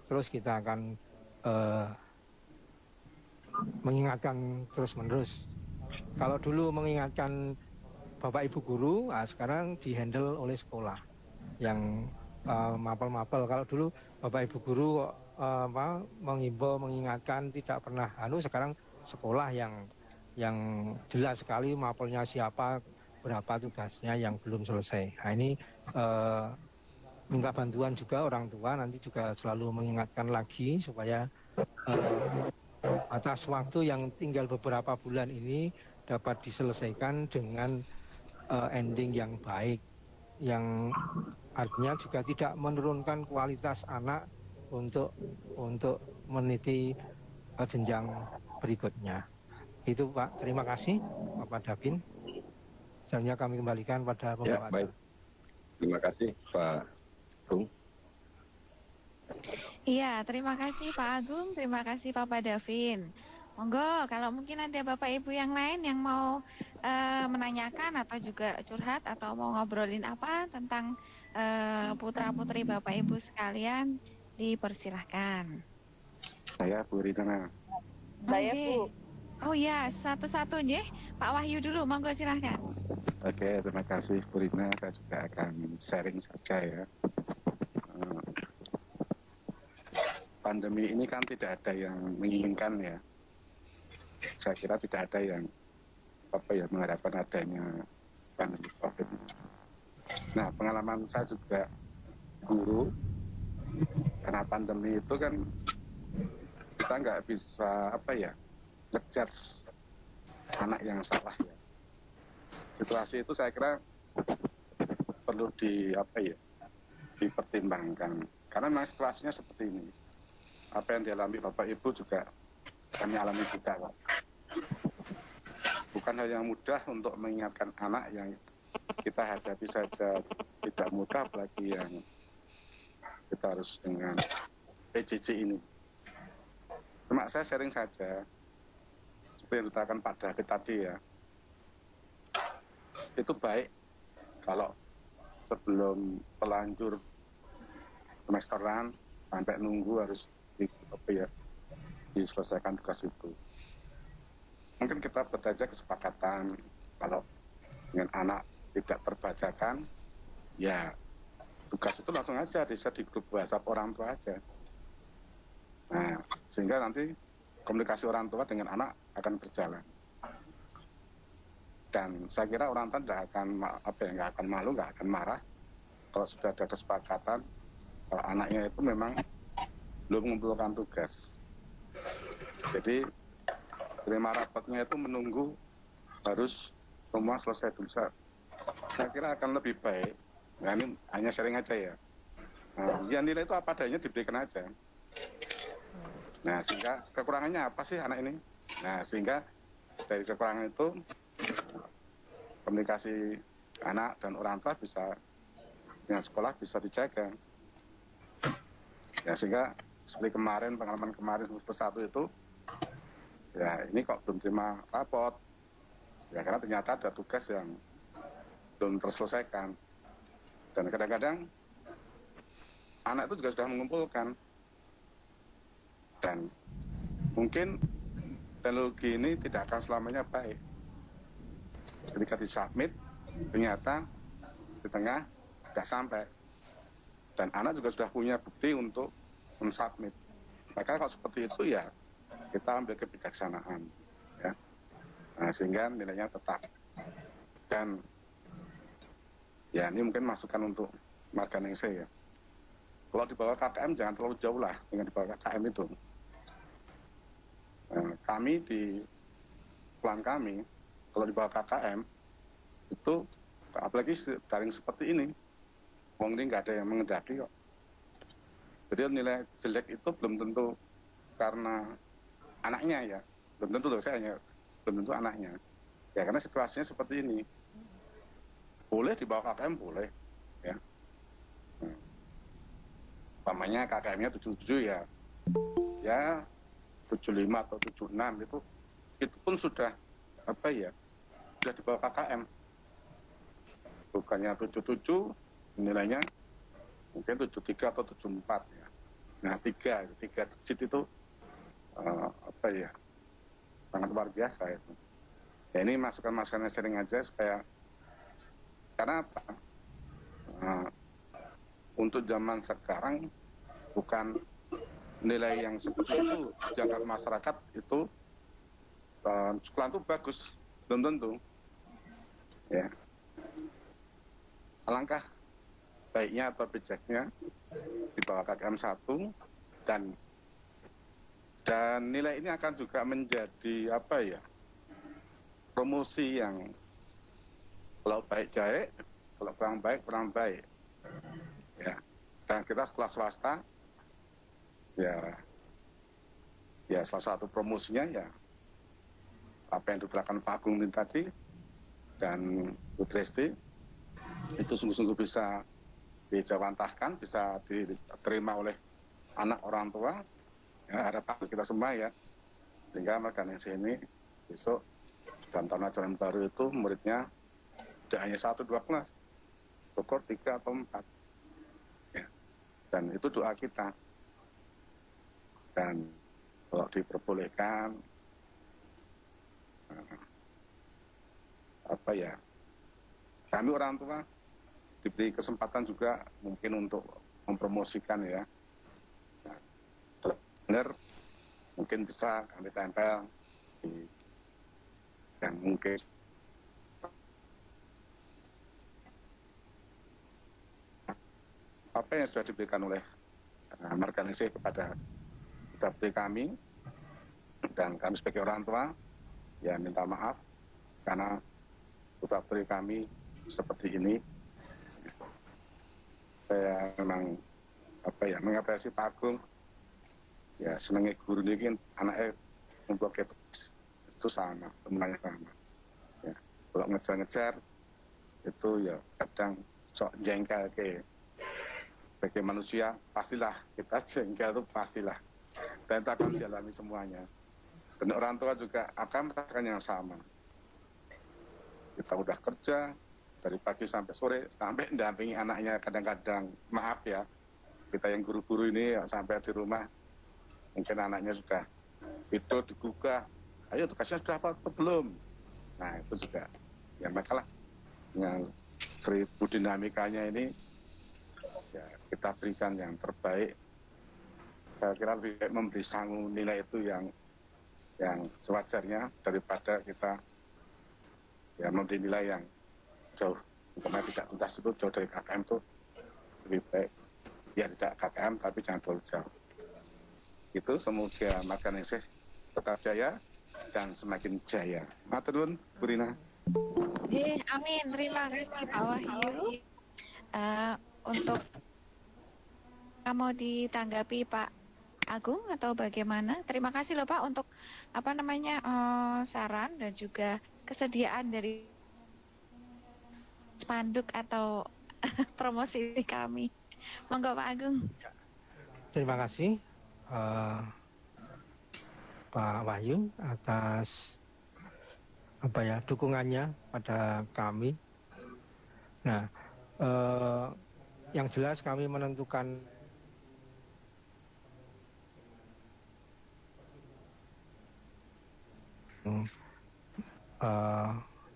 kita akan mengingatkan terus-menerus. Kalau dulu mengingatkan Bapak Ibu guru, nah sekarang dihandle oleh sekolah yang mapel-mapel. Kalau dulu Bapak Ibu guru mengimbau, mengingatkan, tidak pernah sekarang sekolah yang jelas sekali mapelnya siapa, berapa tugasnya yang belum selesai. Nah ini minta bantuan juga orang tua, nanti juga selalu mengingatkan lagi supaya batas waktu yang tinggal beberapa bulan ini dapat diselesaikan dengan ending yang baik, yang artinya juga tidak menurunkan kualitas anak untuk meniti jenjang berikutnya. Itu Pak, terima kasih Bapak Davin. Selanjutnya kami kembalikan pada pembawa. Ya, baik. Terima kasih Pak Agung. Iya, terima kasih Pak Agung, terima kasih Bapak Davin. Monggo, kalau mungkin ada Bapak Ibu yang lain yang mau menanyakan atau juga curhat atau mau ngobrolin apa tentang putra-putri Bapak Ibu sekalian, dipersilahkan. Saya Bu Rina. Saya Bu. Oh ya, satu-satu nggih. Pak Wahyu dulu, monggo silahkan. Oke, terima kasih Bu Rina. Saya juga akan sharing saja ya. Pandemi ini kan tidak ada yang menginginkan ya. Saya kira tidak ada yang mengharapkan adanya pandemi COVID. Nah, pengalaman saya juga guru, karena pandemi itu kan kita nggak bisa ngejudge anak yang salah ya. Situasi itu saya kira perlu dipertimbangkan, karena memang situasinya seperti ini. Apa yang dialami Bapak Ibu juga kami alami juga, Pak. Bukan hal yang mudah untuk mengingatkan anak yang kita hadapi saja tidak mudah, apalagi yang kita harus dengan PJJ ini. Cuma saya sharing saja, seperti yang dikatakan Pak David tadi ya, itu baik kalau sebelum terlanjur semesteran sampai nunggu harus diselesaikan tugas itu. Mungkin kita buat aja kesepakatan, kalau dengan anak tidak terbacakan, ya tugas itu langsung aja di grup WhatsApp orang tua aja. Nah, sehingga nanti komunikasi orang tua dengan anak akan berjalan. Dan saya kira orang tua nggak akan malu, nggak akan marah kalau sudah ada kesepakatan kalau anaknya itu memang belum mengumpulkan tugas. Jadi terima rapatnya itu menunggu harus semua selesai dulu. Saya kira akan lebih baik. Nah, ini hanya sharing aja ya. Nah, yang nilai itu apa adanya diberikan aja. Nah, sehingga kekurangannya apa sih anak ini? Nah, sehingga dari kekurangan itu komunikasi anak dan orang tua bisa dengan sekolah bisa dijaga. Ya, sehingga seperti pengalaman kemarin semester 1 itu, ya ini kok belum terima rapot. Ya karena ternyata ada tugas yang belum terselesaikan. Dan kadang-kadang anak itu juga sudah mengumpulkan. Dan mungkin teknologi ini tidak akan selamanya baik. Ketika disubmit, ternyata di tengah tidak sampai. Dan anak juga sudah punya bukti untuk mensubmit. Maka kalau seperti itu ya kita ambil kebijaksanaan, ya. Nah, sehingga nilainya tetap. Dan ya ini mungkin masukan untuk Marganese ya. Kalau di bawah KKM jangan terlalu jauh lah dengan di bawah KKM itu. Kami di plan kami, kalau di bawah KKM Itu apalagi daring seperti ini, wong ini nggak ada yang mengendaki kok. Jadi nilai jelek itu belum tentu karena anaknya ya, belum tentu loh saya, belum tentu anaknya. Ya karena situasinya seperti ini. Boleh di bawah KKM boleh, ya. Umpamanya KKM-nya 77 ya, ya 75 atau 76 itu pun sudah apa ya, sudah di bawah KKM. Bukannya 77 nilainya mungkin 73 atau 74 ya. Nah tiga digit itu apa ya, sangat luar biasa itu. Ya ini masukan-masukan sharing aja supaya, karena apa? Untuk zaman sekarang bukan nilai yang seperti itu jangka masyarakat itu sekolah itu bagus, belum tentu. Ya. Alangkah baiknya atau bijaknya di bawah KKM 1 dan nilai ini akan juga menjadi apa ya, promosi yang kalau baik baik, kalau kurang baik ya. Dan kita sekolah swasta ya salah satu promosinya ya apa yang diberikan Pak Agung tadi dan Bu Tresti itu sungguh-sungguh bisa dijawantahkan, bisa diterima oleh anak orang tua ya, harapan kita semua ya, sehingga organisasi ini besok dalam tahun ajaran baru itu muridnya tidak hanya 1-2 kelas, syukur 3 atau 4 ya. Dan itu doa kita, dan kalau diperbolehkan apa ya, kami orang tua diberi kesempatan juga mungkin untuk mempromosikan ya. Nah, benar mungkin bisa kami tempel di yang mungkin apa yang sudah diberikan oleh organisasi kepada kami, dan kami sebagai orang tua ya minta maaf karena putra-putri kami seperti ini. Saya memang apa ya, mengapresiasi Pak Agung ya, senengnya guru ini kan anaknya membuat itu sama, temannya sama ya. Kalau ngejar-ngejar itu ya kadang sok jengkel ke sebagai manusia, pastilah kita jengkel itu pastilah, dan itu akan dialami semuanya. Dan orang tua juga akan merasakan yang sama. Kita udah kerja dari pagi sampai sore, sampai mendampingi anaknya kadang-kadang, maaf ya, kita yang guru-guru ini ya, sampai di rumah mungkin anaknya sudah itu digugah, ayo tugasnya sudah apa atau belum. Nah itu juga ya, makalah yang seribu dinamikanya ini ya kita berikan yang terbaik. Saya kira lebih baik memberi sangu nilai itu yang sewajarnya daripada kita ya memberi nilai yang jauh, umpamanya tidak tuntas itu jauh dari KKM, itu lebih baik ya tidak KKM tapi jangan terlalu jauh. Itu semoga organisasi tetap jaya dan semakin jaya. Matur nuwun Bu Rina. Amin, terima kasih Pak Wahyu. Untuk mau ditanggapi Pak Agung atau bagaimana? Terima kasih loh Pak untuk saran dan juga kesediaan dari spanduk atau promosi kami. Monggo Pak Agung. Terima kasih Pak Wahyu atas dukungannya pada kami. Nah, yang jelas kami menentukan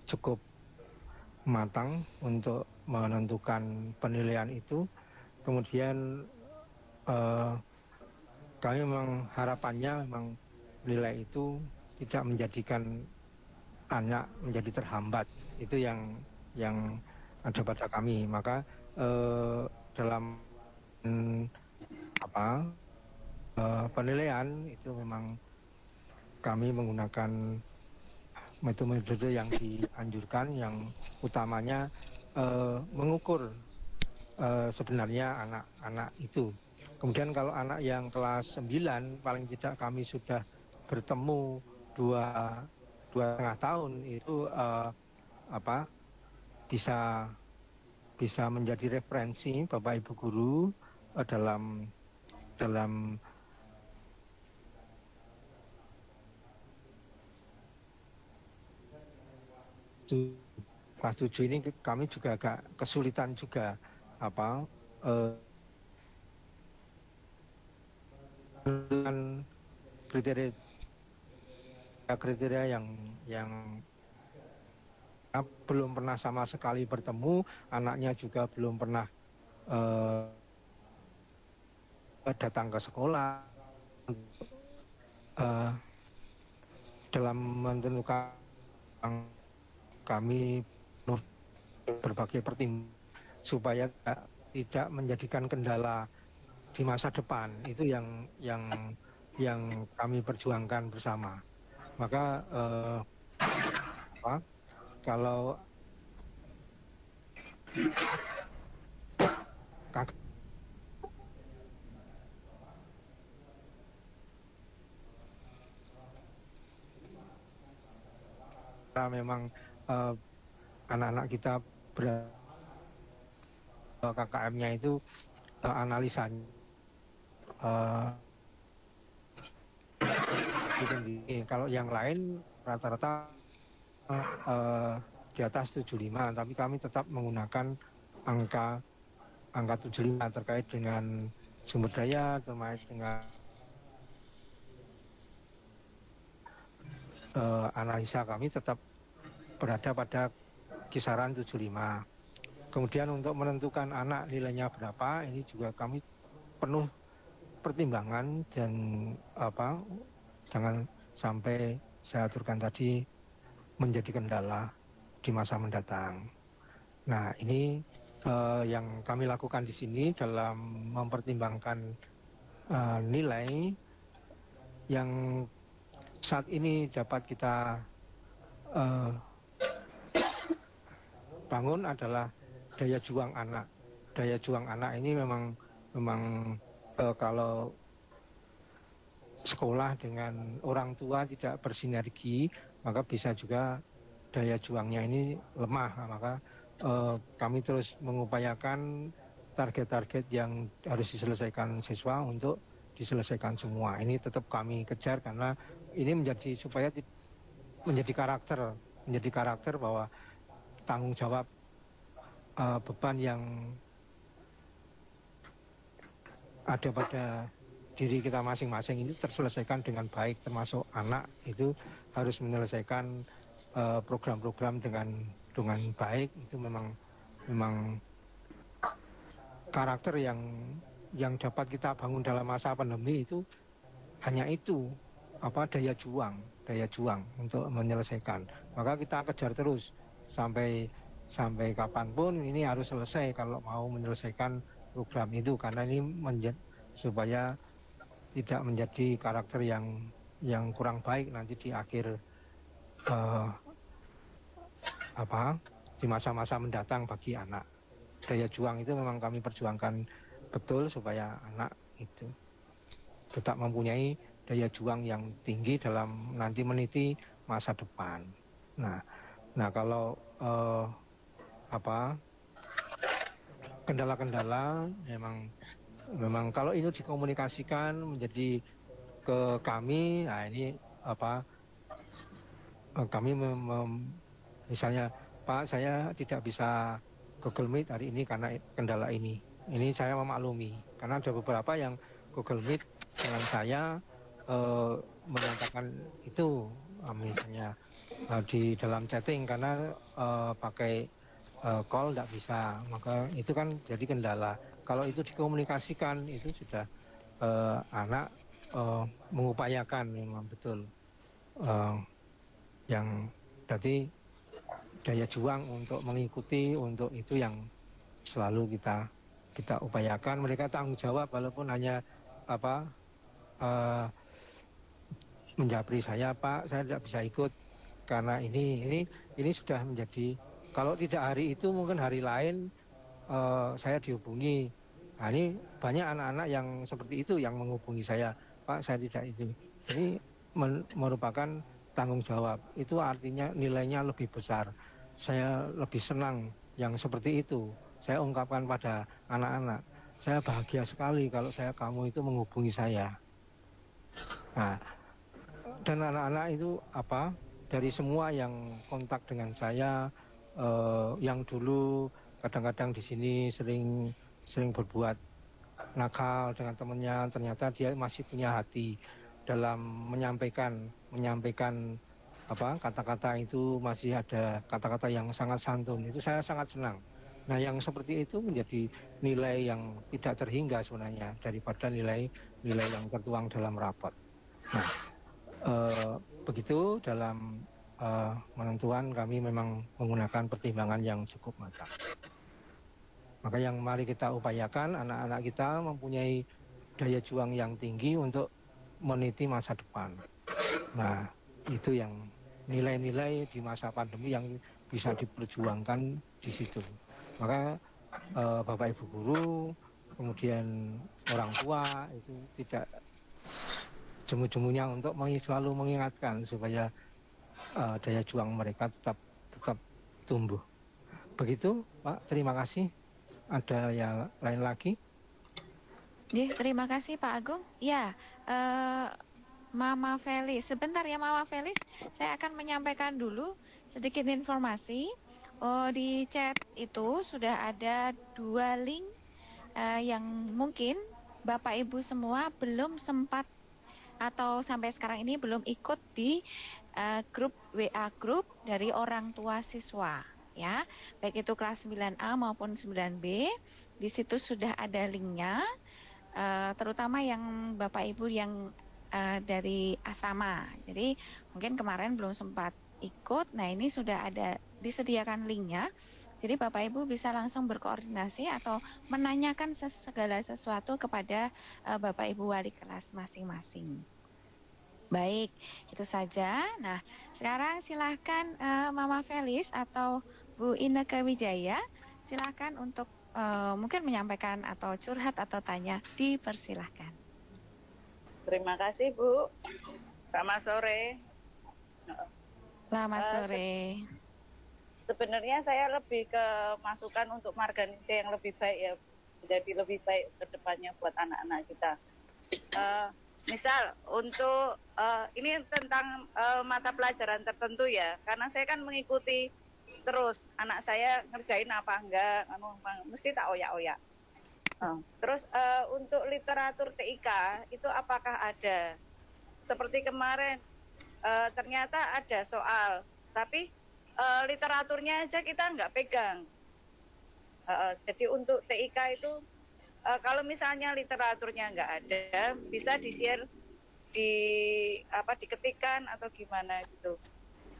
cukup matang untuk menentukan penilaian itu. Kemudian kami memang harapannya memang nilai itu tidak menjadikan anak menjadi terhambat. Itu yang ada pada kami. Maka dalam penilaian itu memang kami menggunakan metode-metode yang dianjurkan yang utamanya mengukur sebenarnya anak-anak itu. Kemudian kalau anak yang kelas 9 paling tidak kami sudah bertemu 2,5 tahun itu bisa menjadi referensi Bapak Ibu guru dalam kelas 7 ini kami juga agak kesulitan juga dengan kriteria yang belum pernah sama sekali bertemu, anaknya juga belum pernah datang ke sekolah dalam menentukan kami berbagai pertimbangan supaya tidak menjadikan kendala di masa depan. Itu yang kami perjuangkan bersama. Maka kalau memang anak-anak kita KKM-nya itu analisanya kalau yang lain rata-rata di atas 75, tapi kami tetap menggunakan angka 75 terkait dengan sumber daya, terkait dengan analisa kami tetap berada pada kisaran 75. Kemudian untuk menentukan anak nilainya berapa, ini juga kami penuh pertimbangan dan jangan sampai saya aturkan tadi menjadi kendala di masa mendatang. Nah, ini yang kami lakukan di sini dalam mempertimbangkan nilai yang saat ini dapat kita bangun adalah daya juang anak. Daya juang anak ini memang kalau sekolah dengan orang tua tidak bersinergi, maka bisa juga daya juangnya ini lemah. Maka kami terus mengupayakan target-target yang harus diselesaikan siswa untuk diselesaikan semua. Ini tetap kami kejar karena ini supaya menjadi karakter bahwa tanggung jawab beban yang ada pada diri kita masing-masing ini terselesaikan dengan baik, termasuk anak itu harus menyelesaikan program-program dengan baik. Itu memang karakter yang dapat kita bangun dalam masa pandemi itu hanya itu daya juang untuk menyelesaikan. Maka kita kejar terus sampai kapanpun ini harus selesai kalau mau menyelesaikan program itu, karena ini supaya tidak menjadi karakter yang kurang baik nanti di akhir di masa-masa mendatang bagi anak. Daya juang itu memang kami perjuangkan betul supaya anak itu tetap mempunyai daya juang yang tinggi dalam nanti meniti masa depan. Nah kalau kendala-kendala memang kalau ini dikomunikasikan menjadi ke kami, nah ini kami misalnya Pak, saya tidak bisa Google Meet hari ini karena kendala ini. Ini saya memaklumi karena ada beberapa yang Google Meet dengan saya menyatakan itu misalnya di dalam chatting karena pakai call tidak bisa, maka itu kan jadi kendala. Kalau itu dikomunikasikan itu sudah anak mengupayakan memang betul yang berarti daya juang untuk mengikuti untuk itu yang selalu kita upayakan. Mereka tanggung jawab walaupun hanya menjabri saya, Pak saya tidak bisa ikut karena ini sudah menjadi, kalau tidak hari itu mungkin hari lain saya dihubungi. Nah, ini banyak anak-anak yang seperti itu yang menghubungi saya, Pak saya tidak itu. Ini merupakan tanggung jawab. Itu artinya nilainya lebih besar. Saya lebih senang yang seperti itu. Saya ungkapkan pada anak-anak. Saya bahagia sekali kalau kamu itu menghubungi saya. Nah, dan anak-anak itu dari semua yang kontak dengan saya, yang dulu kadang-kadang di sini sering berbuat nakal dengan temannya, ternyata dia masih punya hati dalam menyampaikan kata-kata itu, masih ada kata-kata yang sangat santun. Itu saya sangat senang. Nah, yang seperti itu menjadi nilai yang tidak terhingga sebenarnya daripada nilai yang tertuang dalam rapot. Nah, begitu dalam menentuan kami memang menggunakan pertimbangan yang cukup matang. Maka yang mari kita upayakan anak-anak kita mempunyai daya juang yang tinggi untuk meniti masa depan. Nah, itu yang nilai-nilai di masa pandemi yang bisa diperjuangkan di situ. Maka Bapak Ibu guru, kemudian orang tua itu tidak jemu-jemunya untuk selalu mengingatkan supaya daya juang mereka tetap tumbuh. Begitu, Pak. Terima kasih. Ada yang lain lagi? Terima kasih Pak Agung. Ya, Mama Felis. Sebentar ya Mama Felis, saya akan menyampaikan dulu sedikit informasi. Di chat itu sudah ada 2 link yang mungkin Bapak Ibu semua belum sempat atau sampai sekarang ini belum ikut di grup WA grup dari orang tua siswa. Ya, baik itu kelas 9A maupun 9B, di situ sudah ada linknya, terutama yang Bapak Ibu yang dari asrama. Jadi mungkin kemarin belum sempat ikut. Nah, ini sudah ada disediakan linknya. Jadi Bapak Ibu bisa langsung berkoordinasi atau menanyakan segala sesuatu kepada Bapak Ibu wali kelas masing-masing. Baik, itu saja. Nah, sekarang silahkan Mama Felis atau Bu Inneke Wijaya, silahkan untuk mungkin menyampaikan atau curhat atau tanya, dipersilahkan. Terima kasih Bu. Selamat sore. Selamat sore. Sebenarnya saya lebih ke masukan untuk marganisasi yang lebih baik ya, jadi lebih baik ke depannya buat anak-anak kita. Misal untuk ini tentang mata pelajaran tertentu ya, karena saya kan mengikuti terus anak saya ngerjain apa enggak, mesti tak oyak-oyak. Terus untuk literatur TIK itu apakah ada? Seperti kemarin ternyata ada soal, tapi literaturnya aja kita nggak pegang. Jadi untuk TIK itu kalau misalnya literaturnya nggak ada, bisa di-share diketikkan atau gimana gitu.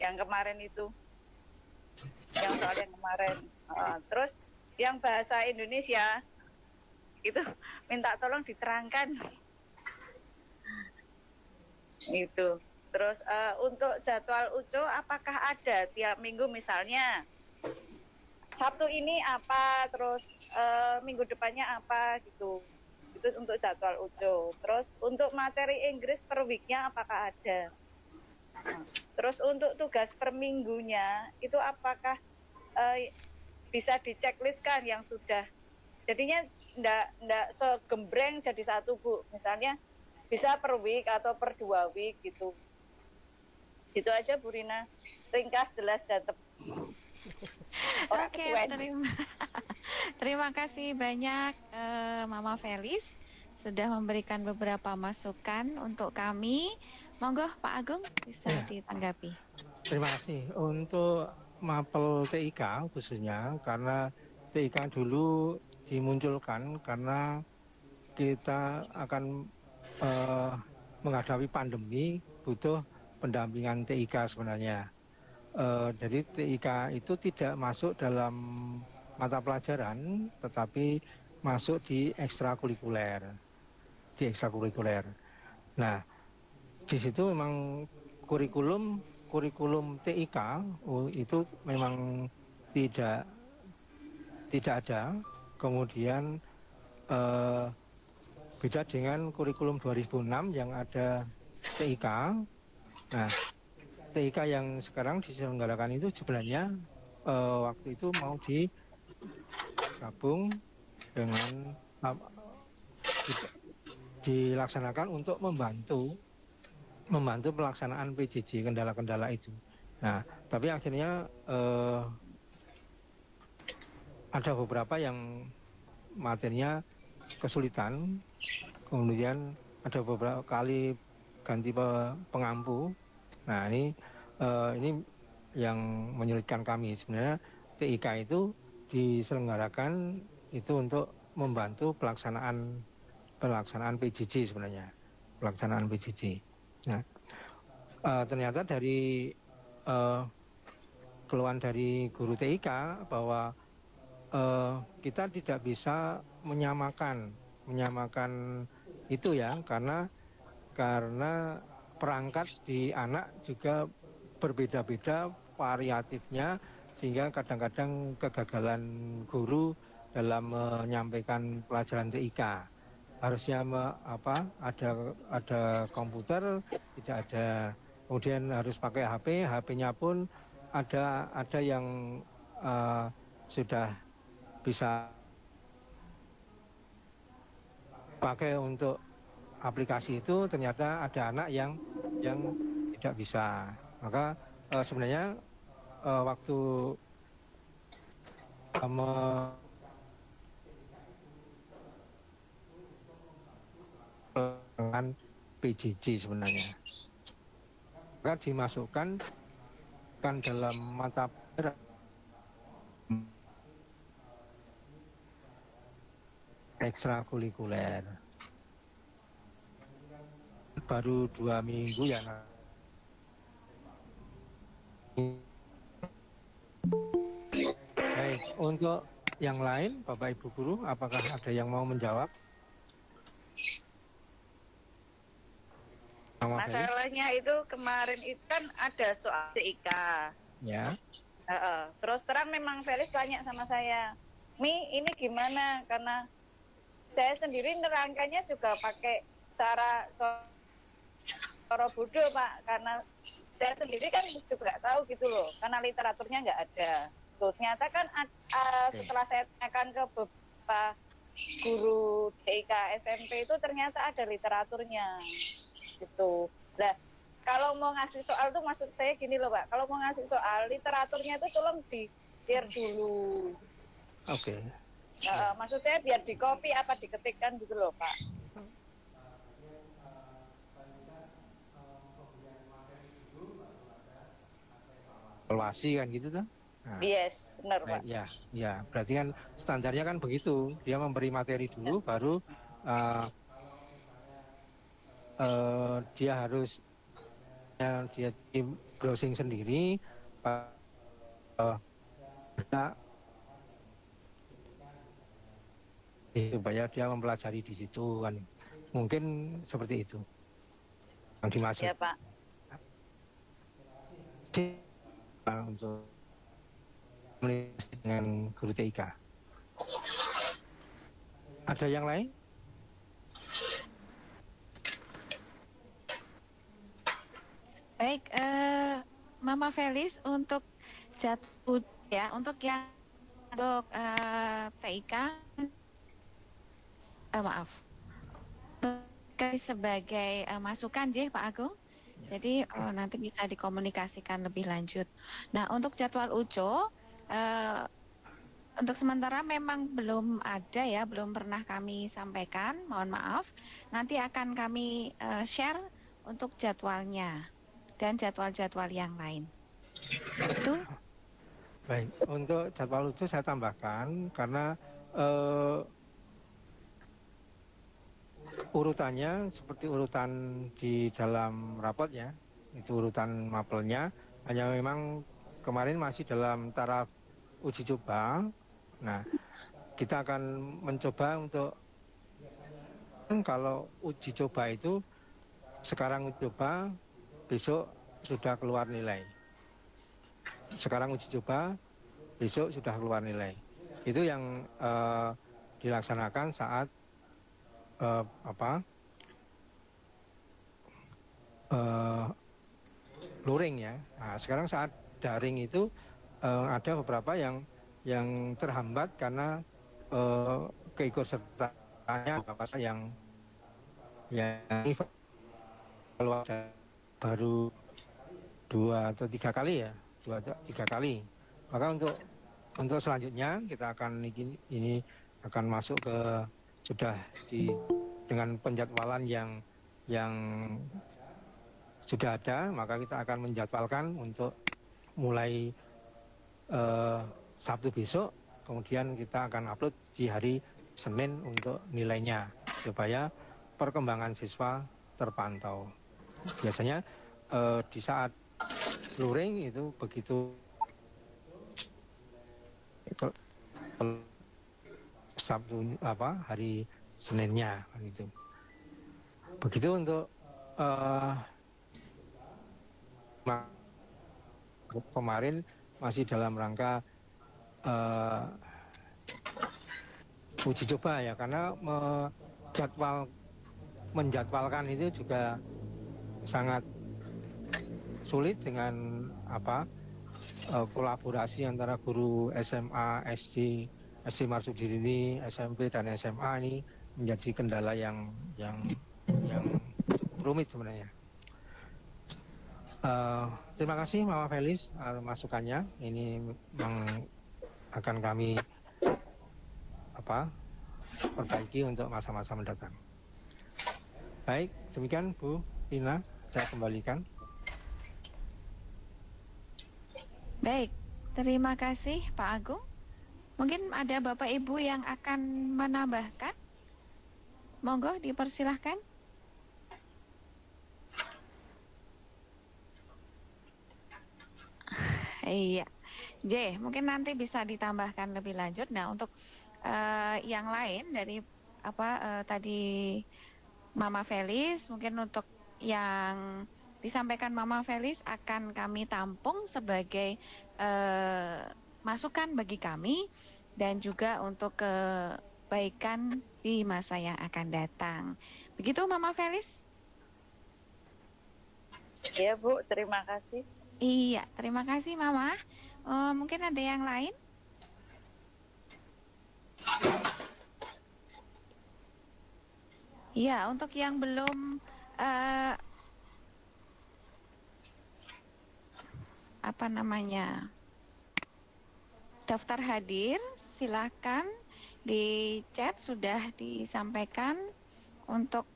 Yang kemarin itu. Yang soal yang kemarin. Terus yang bahasa Indonesia itu minta tolong diterangkan. Itu. Terus untuk jadwal UCO apakah ada tiap minggu misalnya Sabtu ini apa, terus minggu depannya apa gitu. Itu untuk jadwal UCO. Terus untuk materi Inggris per weeknya apakah ada? Terus untuk tugas per minggunya itu apakah bisa dicekliskan yang sudah, jadinya enggak segembreng jadi satu Bu, misalnya bisa per week atau per 2 week gitu. Gitu aja Bu Rina, ringkas, jelas, dan Oke, terima kasih banyak Mama Felis sudah memberikan beberapa masukan untuk kami. Monggo Pak Agung bisa ditanggapi. Terima kasih. Untuk mapel TIK khususnya, karena TIK dulu dimunculkan karena kita akan menghadapi pandemi, butuh pendampingan TIK sebenarnya. Jadi TIK itu tidak masuk dalam mata pelajaran, tetapi masuk di ekstrakurikuler. Nah, di situ memang kurikulum kurikulum TIK itu memang tidak ada. Kemudian beda dengan kurikulum 2006 yang ada TIK. Nah, TIK yang sekarang diselenggarakan itu sebenarnya waktu itu mau digabung dengan dilaksanakan untuk membantu pelaksanaan PJJ, kendala-kendala itu. Nah, tapi akhirnya ada beberapa yang materinya kesulitan, kemudian ada beberapa kali ganti pengampu. Nah, ini yang menyulitkan kami. Sebenarnya TIK itu diselenggarakan itu untuk membantu pelaksanaan PJJ sebenarnya, pelaksanaan PJJ. Nah, ternyata dari keluhan dari guru TIK bahwa kita tidak bisa menyamakan itu ya, karena perangkat di anak juga berbeda-beda variatifnya, sehingga kadang-kadang kegagalan guru dalam menyampaikan pelajaran TIK. Harusnya ada komputer, tidak ada. Kemudian harus pakai HP-nya pun ada yang sudah bisa pakai untuk aplikasi itu, ternyata ada anak yang tidak bisa. Maka sebenarnya waktu dengan PJJ sebenarnya, maka dimasukkan dalam mata ekstrakurikuler. Baru 2 minggu ya. Baik, untuk yang lain, Bapak Ibu Guru, apakah ada yang mau menjawab? Masalahnya itu kemarin itu kan ada soal TIK. Ya. Terus terang memang Felis tanya sama saya, Mi, ini gimana? Karena saya sendiri nerangkannya juga pakai cara bodoh, Pak. Karena saya sendiri kan juga nggak tahu gitu loh, karena literaturnya nggak ada. Tuh, ternyata kan setelah saya tanyakan ke beberapa guru TIK SMP itu ternyata ada literaturnya. Gitu. Nah, kalau mau ngasih soal tuh maksud saya gini loh, Pak. Kalau mau ngasih soal literaturnya itu tolong di-share dulu. Oke. Maksudnya biar di copy apa diketikkan gitu loh, Pak. Evaluasi kan gitu tuh. Nah, yes, benar, Pak. Ya, berarti kan standarnya kan begitu. Dia memberi materi dulu, baru dia harus dia browsing sendiri supaya dia mempelajari di situ kan, mungkin seperti itu yang dimaksud. Ya, Pak. Untuk dengan guru TIK. Ada yang lain? Baik, Mama Felis, untuk jatuh ya, untuk TIK, maaf, sebagai masukan Pak Agung. Jadi nanti bisa dikomunikasikan lebih lanjut. Nah, untuk jadwal UCO, untuk sementara memang belum ada ya, belum pernah kami sampaikan, mohon maaf. Nanti akan kami share untuk jadwalnya dan jadwal-jadwal yang lain. Itu. Baik, untuk jadwal UCO saya tambahkan karena urutannya seperti urutan di dalam rapotnya, itu urutan mapelnya, hanya memang kemarin masih dalam taraf uji coba. Nah, kita akan mencoba untuk, kalau uji coba itu sekarang uji coba, besok sudah keluar nilai. Sekarang uji coba, besok sudah keluar nilai. Itu yang dilaksanakan saat luring ya. Nah, sekarang saat daring itu ada beberapa yang terhambat karena keikutsertaannya yang kalau baru 2 atau 3 kali ya, 2 atau 3 kali. Maka untuk selanjutnya kita akan ini akan masuk ke sudah dengan penjadwalan yang sudah ada, maka kita akan menjadwalkan untuk mulai Sabtu besok, kemudian kita akan upload di hari Senin untuk nilainya supaya perkembangan siswa terpantau. Biasanya di saat luring itu begitu Sabtu hari Seninnya gitu. Begitu untuk kemarin masih dalam rangka uji coba ya, karena menjadwalkan itu juga sangat sulit dengan kolaborasi antara guru SMA, SD Marsudini, SMP dan SMA ini menjadi kendala yang rumit sebenarnya. Terima kasih Mama Felis masukannya. Ini memang akan kami perbaiki untuk masa-masa mendatang. Baik, demikian Bu Ina, saya kembalikan. Baik, terima kasih Pak Agung. Mungkin ada Bapak Ibu yang akan menambahkan. Monggo dipersilahkan. Iya, J, mungkin nanti bisa ditambahkan lebih lanjut. Nah, untuk yang lain dari tadi Mama Felis, mungkin untuk yang disampaikan Mama Felis akan kami tampung sebagai masukan bagi kami dan juga untuk kebaikan di masa yang akan datang. Begitu Mama Felis? Iya Bu, terima kasih. Iya, terima kasih Mama. Mungkin ada yang lain? Iya, untuk yang belum daftar hadir, silakan di chat sudah disampaikan untuk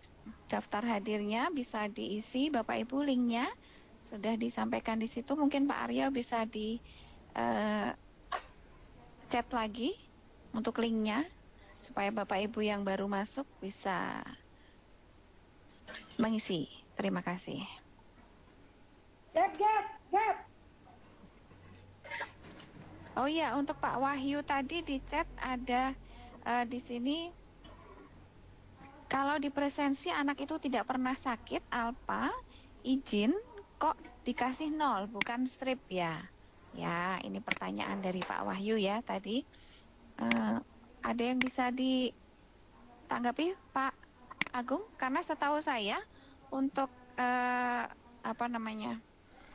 daftar hadirnya bisa diisi Bapak Ibu, linknya sudah disampaikan di situ. Mungkin Pak Aryo bisa di chat lagi untuk linknya supaya Bapak Ibu yang baru masuk bisa mengisi. Terima kasih. Oh iya, untuk Pak Wahyu tadi di chat ada di sini, kalau di presensi anak itu tidak pernah sakit, Alpa, izin, kok dikasih 0, bukan strip ya? Ya, ini pertanyaan dari Pak Wahyu ya tadi. Ada yang bisa ditanggapi Pak Agung? Karena setahu saya untuk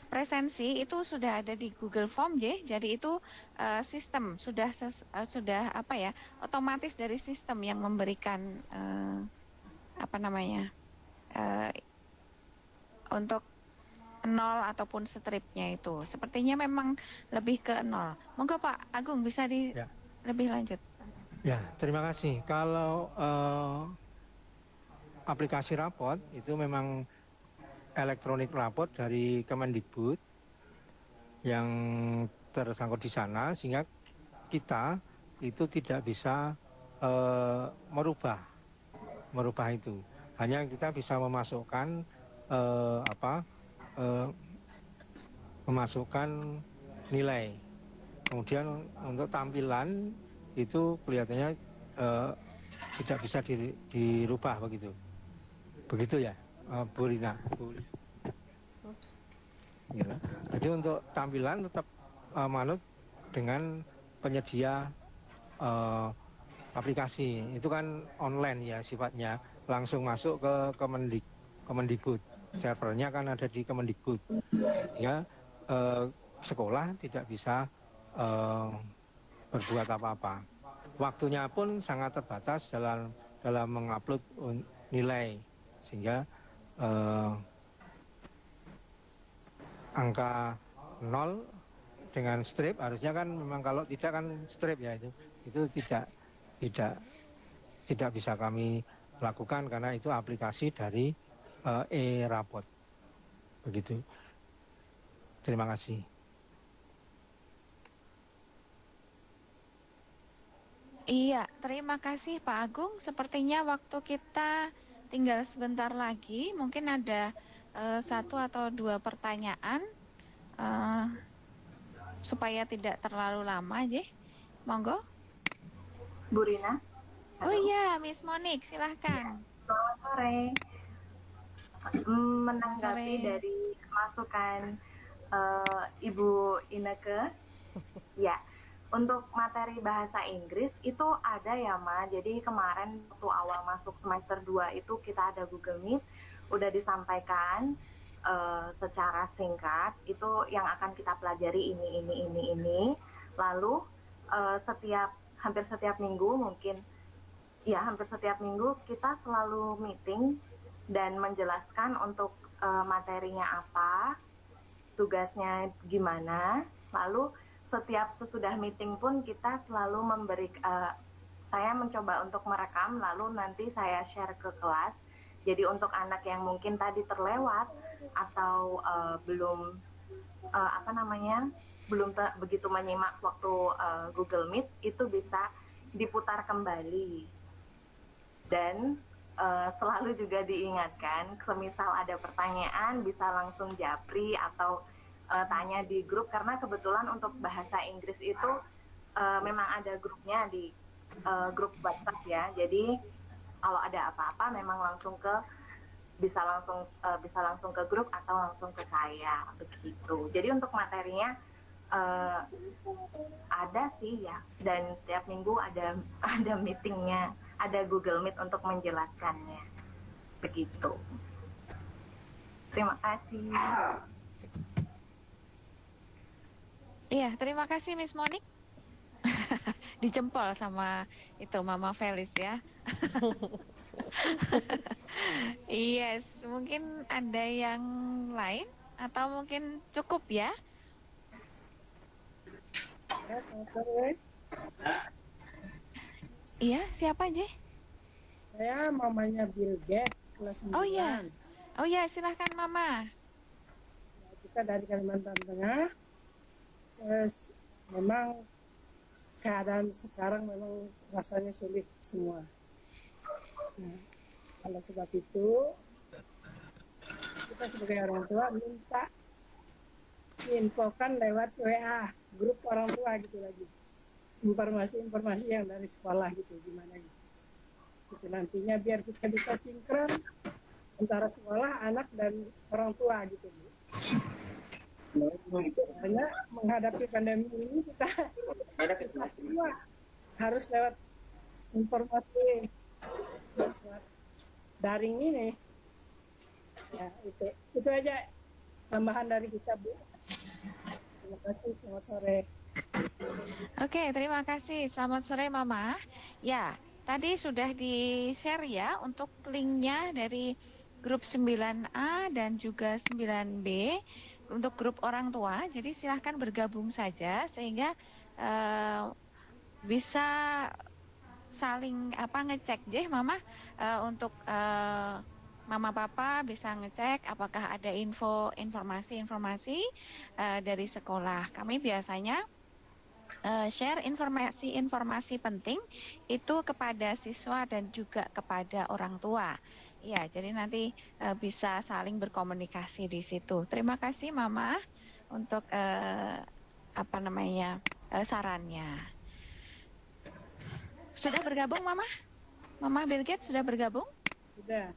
presensi itu sudah ada di Google Form, jadi itu sistem sudah otomatis dari sistem yang memberikan untuk 0 ataupun stripnya itu. Sepertinya memang lebih ke 0. Monggo Pak Agung bisa lebih lanjut. Ya, terima kasih. Kalau aplikasi rapot itu memang elektronik rapot dari Kemendikbud yang tersangkut di sana, sehingga kita itu tidak bisa merubah itu. Hanya kita bisa memasukkan memasukkan nilai. Kemudian untuk tampilan itu kelihatannya tidak bisa dirubah begitu ya, Bu Rina. gitu. Jadi untuk tampilan tetap manut dengan penyedia aplikasi. Itu kan online ya sifatnya, langsung masuk ke Kemendikbud. Servernya kan ada di Kemendikbud. Ya, sekolah tidak bisa berbuat apa-apa. Waktunya pun sangat terbatas dalam mengupload nilai, sehingga angka 0 dengan strip harusnya kan memang, kalau tidak kan strip ya, itu tidak bisa kami lakukan karena itu aplikasi dari e-rapot. Begitu. Terima kasih. Iya, terima kasih Pak Agung. Sepertinya waktu kita tinggal sebentar lagi. Mungkin ada 1 atau 2 pertanyaan supaya tidak terlalu lama aja. Monggo. Bu Rina. Oh iya, Miss Monik, silahkan. Selamat sore. Menanggapi dari masukan Ibu Ineke, ya, untuk materi bahasa Inggris itu ada ya Ma. Jadi kemarin waktu awal masuk semester 2 itu kita ada Google Meet, udah disampaikan secara singkat itu yang akan kita pelajari ini. Lalu hampir setiap minggu hampir setiap minggu kita selalu meeting dan menjelaskan untuk materinya apa, tugasnya gimana. Lalu setiap sesudah meeting pun kita selalu saya mencoba untuk merekam, lalu nanti saya share ke kelas. Jadi untuk anak yang mungkin tadi terlewat atau belum begitu menyimak waktu Google Meet, itu bisa diputar kembali. Dan selalu juga diingatkan, semisal ada pertanyaan bisa langsung japri atau tanya di grup, karena kebetulan untuk bahasa Inggris itu memang ada grupnya di grup WhatsApp ya. Jadi kalau ada apa-apa memang bisa langsung ke grup atau langsung ke saya, begitu. Jadi untuk materinya ada sih ya, dan setiap minggu ada meetingnya, ada Google Meet untuk menjelaskannya, begitu. Terima kasih. Iya, terima kasih Miss Monik. Dijempol sama itu Mama Felis ya. Yes, mungkin ada yang lain atau mungkin cukup ya? Iya, siapa aja? Saya mamanya Bill Gates, kelas 9. Oh iya, silahkan Mama. Kita dari Kalimantan Tengah. Terus memang keadaan sekarang memang rasanya sulit semua. Nah, oleh sebab itu kita sebagai orang tua minta diinfokan lewat WA grup orang tua gitu lagi, informasi yang dari sekolah gitu, gimana gitu. Itu nantinya biar kita bisa sinkron antara sekolah, anak, dan orang tua gitu. Karena menghadapi pandemi ini kita semua harus lewat informasi daring ini. Ya, itu aja tambahan dari kita, Bu. Terima kasih, selamat sore. Oke, terima kasih. Selamat sore Mama. Ya, tadi sudah di-share ya untuk linknya dari grup 9A dan juga 9B untuk grup orang tua. Jadi silahkan bergabung saja sehingga bisa saling ngecek Mama, untuk Mama Papa bisa ngecek apakah ada informasi dari sekolah. Kami biasanya share informasi penting itu kepada siswa dan juga kepada orang tua. Ya, jadi nanti bisa saling berkomunikasi di situ. Terima kasih Mama untuk sarannya. Sudah bergabung Mama? Mama Bill Gates sudah bergabung? Sudah.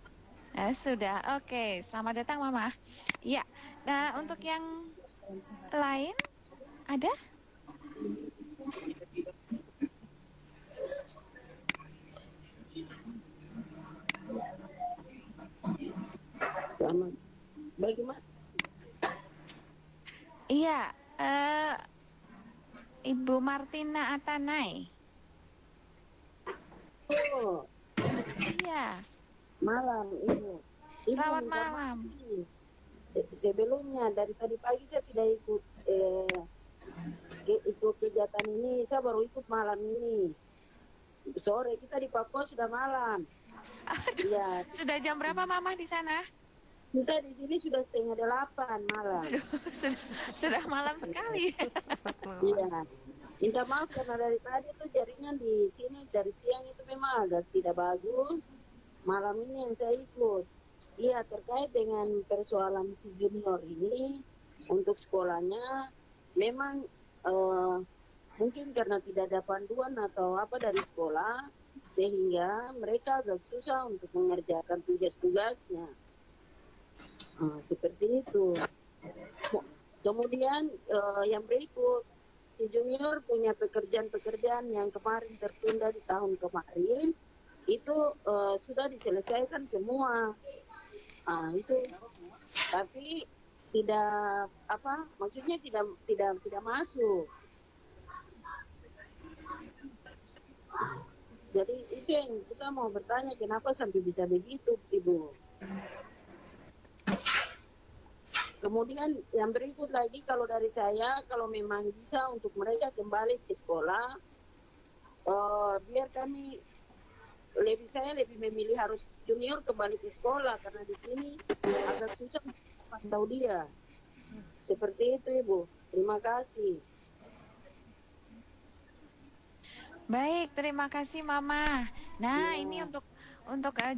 Sudah. Oke, selamat datang Mama. Ya, nah untuk yang lain ada? Selamat. Bagaimana? Iya, Ibu Martina Atanay. Oh, Iya, malam Ibu. selamat malam. Sebelumnya dari tadi pagi saya tidak ikut ikut kegiatan ini, saya baru ikut malam ini. Sore kita di Papua sudah malam. Aduh, Ya, sudah jam berapa Mama di sana? kita di sini sudah 7:30 malam. Aduh, sudah malam sekali. Iya. Minta maaf karena dari tadi tuh jaringan di sini dari siang itu memang agak tidak bagus. Malam ini yang saya ikut. Iya, terkait dengan persoalan si junior ini untuk sekolahnya memang mungkin karena tidak ada panduan atau apa dari sekolah sehingga mereka agak susah untuk mengerjakan tugas-tugasnya. Seperti itu. Kemudian yang berikut, si junior punya pekerjaan-pekerjaan yang kemarin tertunda di tahun kemarin itu sudah diselesaikan semua. Itu tapi tidak apa maksudnya tidak masuk. Jadi itu yang kita mau bertanya, kenapa sampai bisa begitu, Ibu. Kemudian yang berikut lagi, kalau dari saya, kalau memang bisa untuk mereka kembali ke sekolah, biar kami saya lebih memilih harus junior kembali ke sekolah karena di sini agak susah pantau dia. Seperti itu, Ibu. Terima kasih. Baik, terima kasih Mama. Nah, ini untuk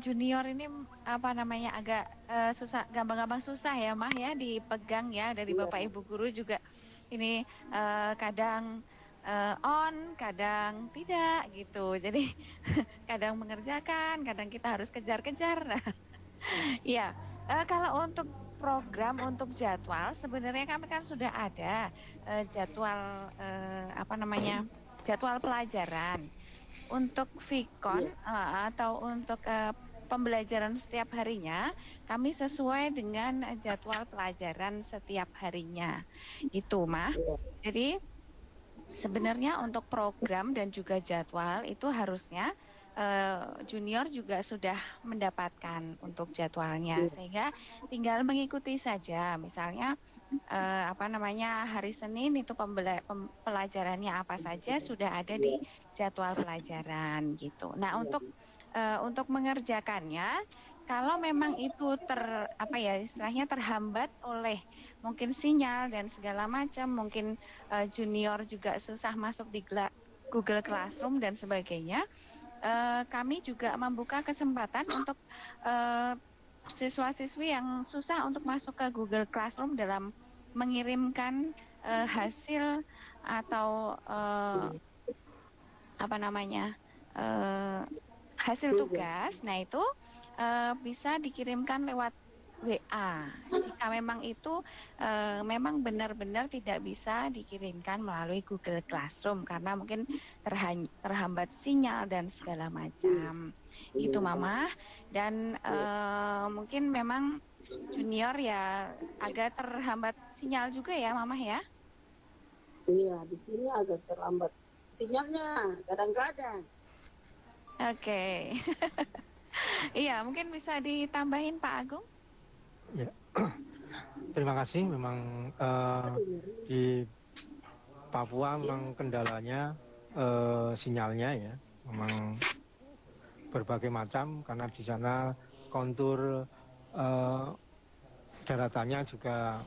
junior ini apa namanya agak susah, gampang-gampang susah ya Mah ya dipegang ya dari Bapak Ibu guru juga. Ini kadang on, kadang tidak gitu. Jadi kadang mengerjakan, kadang kita harus kejar-kejar. Ya, kalau untuk program untuk jadwal sebenarnya kami kan sudah ada jadwal apa namanya jadwal pelajaran untuk Vkon atau untuk pembelajaran setiap harinya kami sesuai dengan jadwal pelajaran setiap harinya gitu Mah. Jadi sebenarnya untuk program dan juga jadwal itu harusnya junior juga sudah mendapatkan untuk jadwalnya sehingga tinggal mengikuti saja misalnya apa namanya hari Senin itu pelajarannya apa saja sudah ada di jadwal pelajaran gitu. Nah untuk mengerjakannya kalau memang itu istilahnya terhambat oleh mungkin sinyal dan segala macam mungkin junior juga susah masuk di Google Classroom dan sebagainya. Kami juga membuka kesempatan untuk siswa-siswi yang susah untuk masuk ke Google Classroom dalam mengirimkan hasil atau hasil tugas. Nah itu bisa dikirimkan lewat WA. Jika memang itu memang benar-benar tidak bisa dikirimkan melalui Google Classroom karena mungkin terhambat sinyal dan segala macam. Gitu Mama. Dan mungkin memang junior ya agak terhambat sinyal juga ya Mama ya. Iya, di sini agak terlambat sinyalnya kadang-kadang. Oke. Iya, mungkin bisa ditambahin Pak Agung. Ya, terima kasih. Memang di Papua memang kendalanya sinyalnya ya, memang berbagai macam karena di sana kontur daratannya juga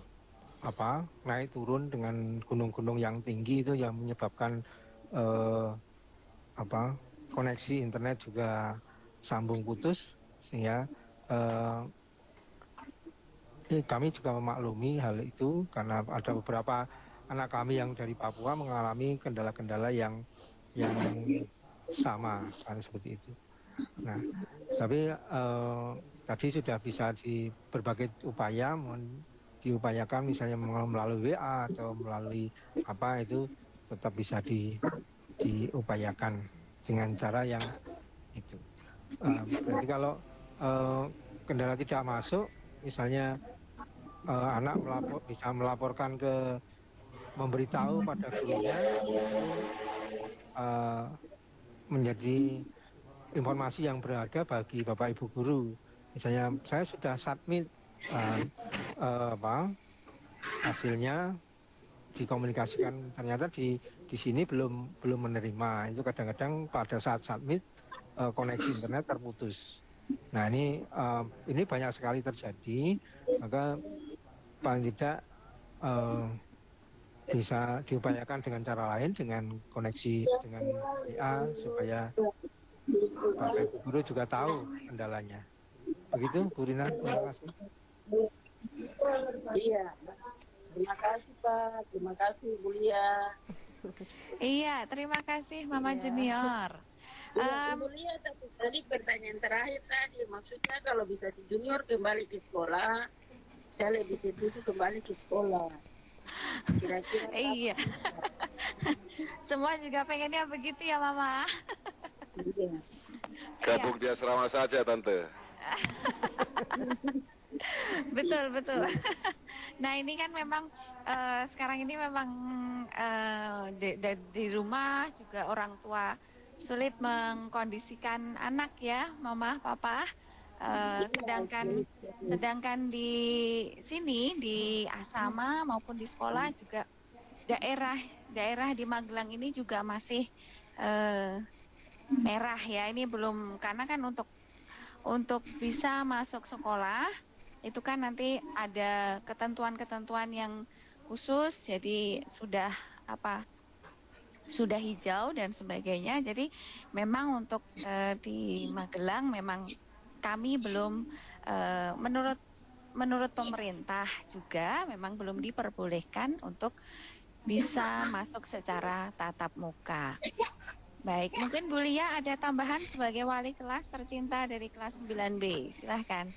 naik turun dengan gunung-gunung yang tinggi itu yang menyebabkan koneksi internet juga sambung putus sehingga kami juga memaklumi hal itu karena ada beberapa anak kami yang dari Papua mengalami kendala-kendala yang sama kan seperti itu. Nah, tapi tadi sudah bisa di berbagai upaya diupayakan misalnya melalui WA atau melalui apa itu tetap bisa diupayakan dengan cara yang itu. Berarti kalau kendala tidak masuk, misalnya anak bisa melaporkan memberitahu pada gurunya, menjadi informasi yang berharga bagi Bapak Ibu guru. Misalnya saya sudah submit hasilnya, dikomunikasikan, ternyata di sini belum menerima. Itu kadang-kadang pada saat submit koneksi internet terputus. Nah ini banyak sekali terjadi, maka paling tidak bisa diupayakan dengan cara lain, dengan koneksi dengan WA, supaya Bapak Ibu guru juga tahu kendalanya. Begitu Bu Rina, terima kasih. Iya, terima kasih Pak, terima kasih Bu Lia. Iya, terima kasih Mama Junior. Bu Lia, tadi pertanyaan terakhir tadi, maksudnya kalau bisa si Junior kembali ke sekolah, saya lebih setuju kembali ke sekolah. Kira-kira iya. Semua juga pengennya begitu ya Mama. Iya. Gabung di asrama saja Tante. Betul. Nah ini kan memang sekarang ini memang di rumah juga orang tua sulit mengkondisikan anak ya, Mama, Papa. Sedangkan di sini di asrama maupun di sekolah juga daerah di Magelang ini juga masih merah ya. Ini belum, karena kan untuk bisa masuk sekolah itu kan nanti ada ketentuan-ketentuan yang khusus, jadi sudah hijau dan sebagainya. Jadi memang untuk di Magelang memang kami belum menurut pemerintah juga memang belum diperbolehkan untuk bisa masuk secara tatap muka. Baik, mungkin Bu Lia ada tambahan sebagai wali kelas tercinta dari kelas 9B. Silahkan.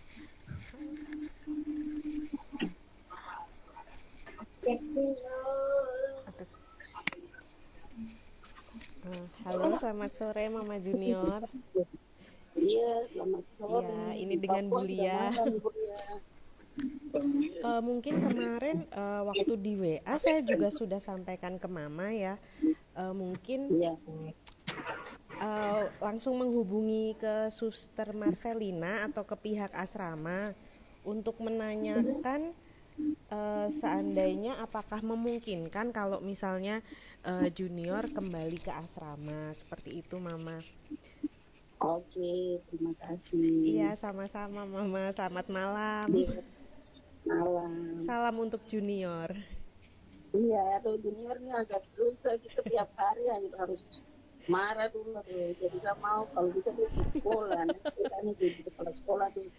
Halo, selamat sore Mama Junior. Iya, selamat sore. Ya, ini dengan Bu Lia. Mungkin kemarin waktu di WA saya juga sudah sampaikan ke Mama ya. Mungkin langsung menghubungi ke Suster Marcelina atau ke pihak asrama untuk menanyakan seandainya apakah memungkinkan kalau misalnya Junior kembali ke asrama, seperti itu Mama. Oke, terima kasih. Iya, sama-sama Mama. Selamat malam. Malam. Salam untuk Junior. Iya, atau Junior ini agak susah gitu, tiap hari harus marah dulu. Jadi saya mau kalau bisa dia ke sekolah, kita ini jadi kepala sekolah tuh.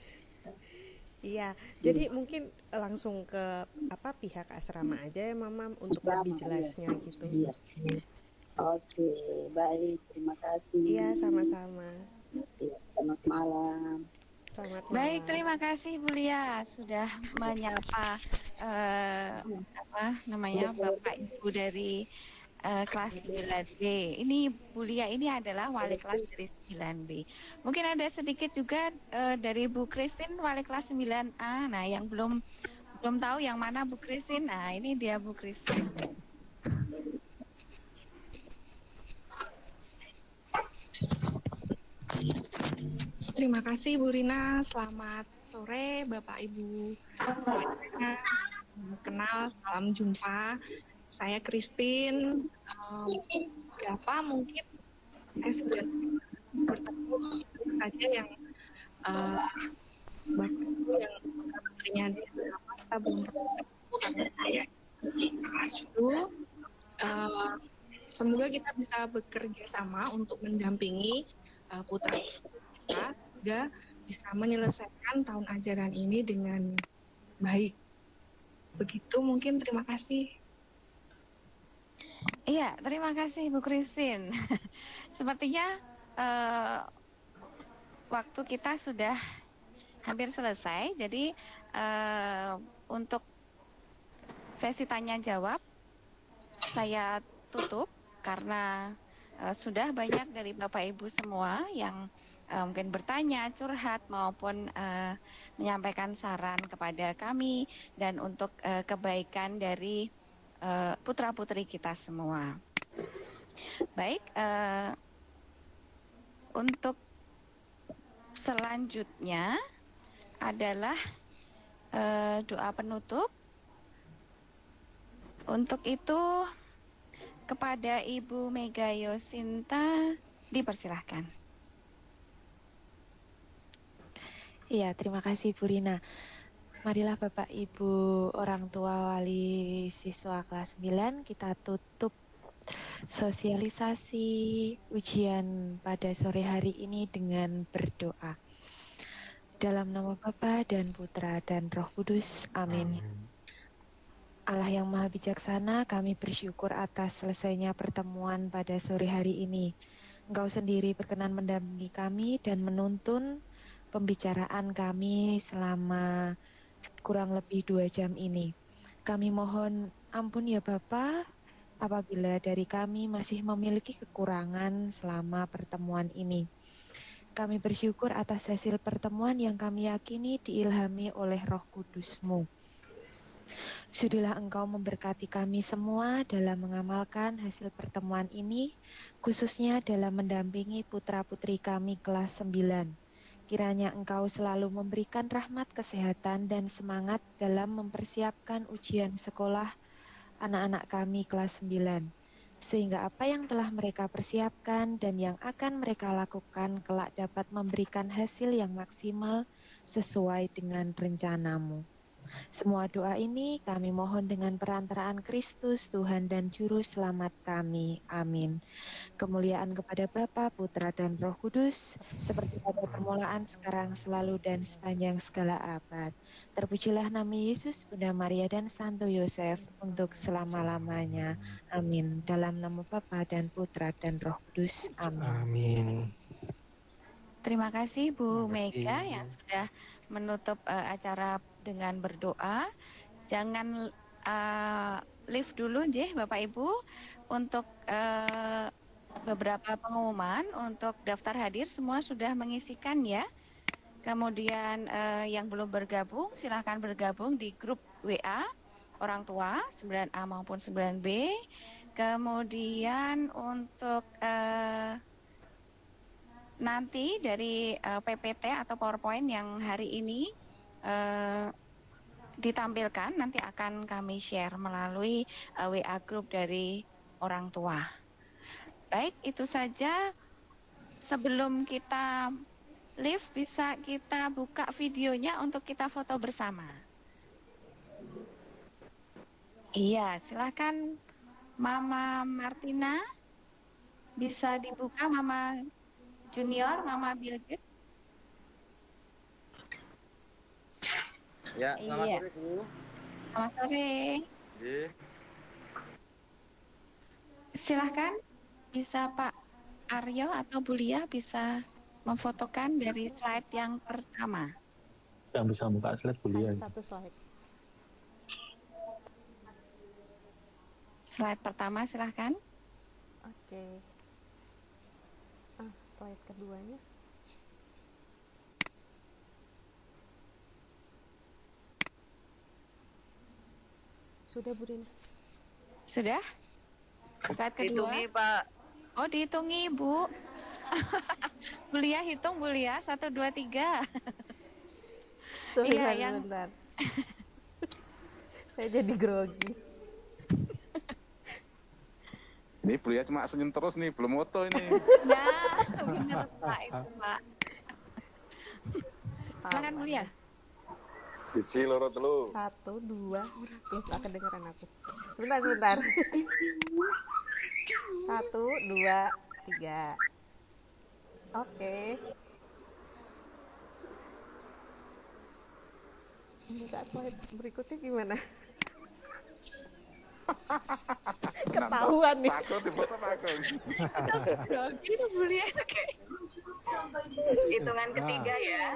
Iya, jadi mungkin langsung ke pihak asrama aja ya Mama untuk lebih jelasnya gitu. Iya. Oke, baik, terima kasih. Iya, sama-sama. Ya, selamat malam. Selamat malam. Baik, terima kasih Bu Lia sudah menyapa Bapak Ibu dari kelas 9B. Ini Bu Lia ini adalah wali kelas dari 9B. Mungkin ada sedikit juga dari Bu Christine wali kelas 9A. Nah, yang belum tahu yang mana Bu Christine. Nah, ini dia Bu Christine. Terima kasih Bu Rina, selamat sore Bapak Ibu. Kenal, salam jumpa. Saya Christine. Berapa mungkin saya sudah bertemu saja yang Bapak Ibu yang putrinya di asrama, kita belum bertemu karena saya itu. Semoga kita bisa bekerja sama untuk mendampingi putra kita juga bisa menyelesaikan tahun ajaran ini dengan baik. Begitu mungkin, terima kasih. Iya, terima kasih Bu Christine. Sepertinya waktu kita sudah hampir selesai. Jadi untuk sesi tanya jawab saya tutup karena sudah banyak dari Bapak Ibu semua yang mungkin bertanya, curhat maupun menyampaikan saran kepada kami dan untuk kebaikan dari putra-putri kita semua. Baik, untuk selanjutnya adalah doa penutup. Untuk itu kepada Ibu Mega Yosinta dipersilahkan. Iya, terima kasih Bu Rina. Marilah Bapak Ibu orang tua wali siswa kelas 9 kita tutup sosialisasi ujian pada sore hari ini dengan berdoa. Dalam nama Bapa dan Putra dan Roh Kudus. Amin. Allah yang Maha Bijaksana, kami bersyukur atas selesainya pertemuan pada sore hari ini. Engkau sendiri berkenan mendampingi kami dan menuntun pembicaraan kami selama kurang lebih 2 jam ini. Kami mohon ampun ya Bapa, apabila dari kami masih memiliki kekurangan selama pertemuan ini. Kami bersyukur atas hasil pertemuan yang kami yakini diilhami oleh Roh Kudus-Mu. Sudilah Engkau memberkati kami semua dalam mengamalkan hasil pertemuan ini, khususnya dalam mendampingi putra-putri kami kelas 9. Kiranya Engkau selalu memberikan rahmat kesehatan dan semangat dalam mempersiapkan ujian sekolah anak-anak kami kelas 9. Sehingga apa yang telah mereka persiapkan dan yang akan mereka lakukan kelak dapat memberikan hasil yang maksimal sesuai dengan rencana-Mu. Semua doa ini kami mohon dengan perantaraan Kristus, Tuhan dan Juru Selamat kami. Amin. Kemuliaan kepada Bapa, Putra dan Roh Kudus, seperti pada permulaan, sekarang, selalu dan sepanjang segala abad. Terpujilah nama Yesus, Bunda Maria dan Santo Yosef untuk selama-lamanya. Amin. Dalam nama Bapa dan Putra dan Roh Kudus. Amin. Amin. Terima kasih Bu Mega yang sudah menutup acara dengan berdoa. Jangan live dulu Jeh Bapak Ibu untuk beberapa pengumuman untuk daftar hadir semua sudah mengisikan ya. Kemudian yang belum bergabung silahkan bergabung di grup WA orang tua 9A maupun 9B. Kemudian untuk nanti dari PPT atau PowerPoint yang hari ini ditampilkan nanti akan kami share melalui WA group dari orang tua. Baik, itu saja. Sebelum kita live bisa kita buka videonya untuk kita foto bersama. Iya, silakan Mama Martina. Bisa dibuka Mama Junior, Mama Birgit. Ya, selamat Iya. sore Bu. Selamat sore. Iya. Silahkan bisa Pak Aryo atau Bu Lia bisa memfotokan dari slide yang pertama. Yang bisa buka slide Bu Lia. Satu slide. Slide pertama silahkan. Oke. Slide keduanya. Sudah Bu Rina. Sudah? Slide kedua. Dihitungi Pak. Oh dihitungi Bu. Bu Lia hitung Bu Lia 1, 2, 3. Iya yang. Bentar. Saya jadi grogi. Ini Bulia cuma senyum terus nih, belum foto ini. Ya, benar Pak itu Pak. Silakan Bu Lia. Siji loro telu. 1, 2. Gak kedengeran aku. Sebentar. 1, 2, 3. Oke. Buka slide berikutnya gimana? Ketahuan nih. Takut foto takut. Grogi tuh Bu Lia kayak. Hitungan ketiga ya.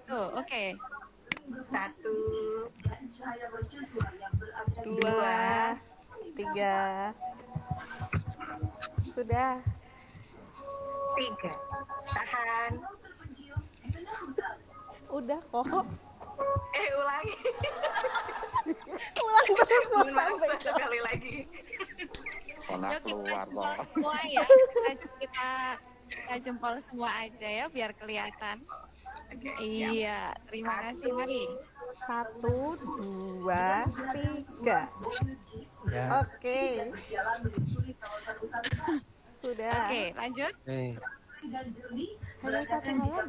Tuh, oke. 1, 2, 3. Sudah. 3. Tahan. Udah kok. Ulangi. Ulang terus mau sampai sekali lagi. Pernah keluar kok. Semua ya, kita jempol semua aja ya biar kelihatan. Iya, terima kasih Mari. 1, 2, 3. Ya. Oke. Sudah. Oke, lanjut. Hanya 1 halaman.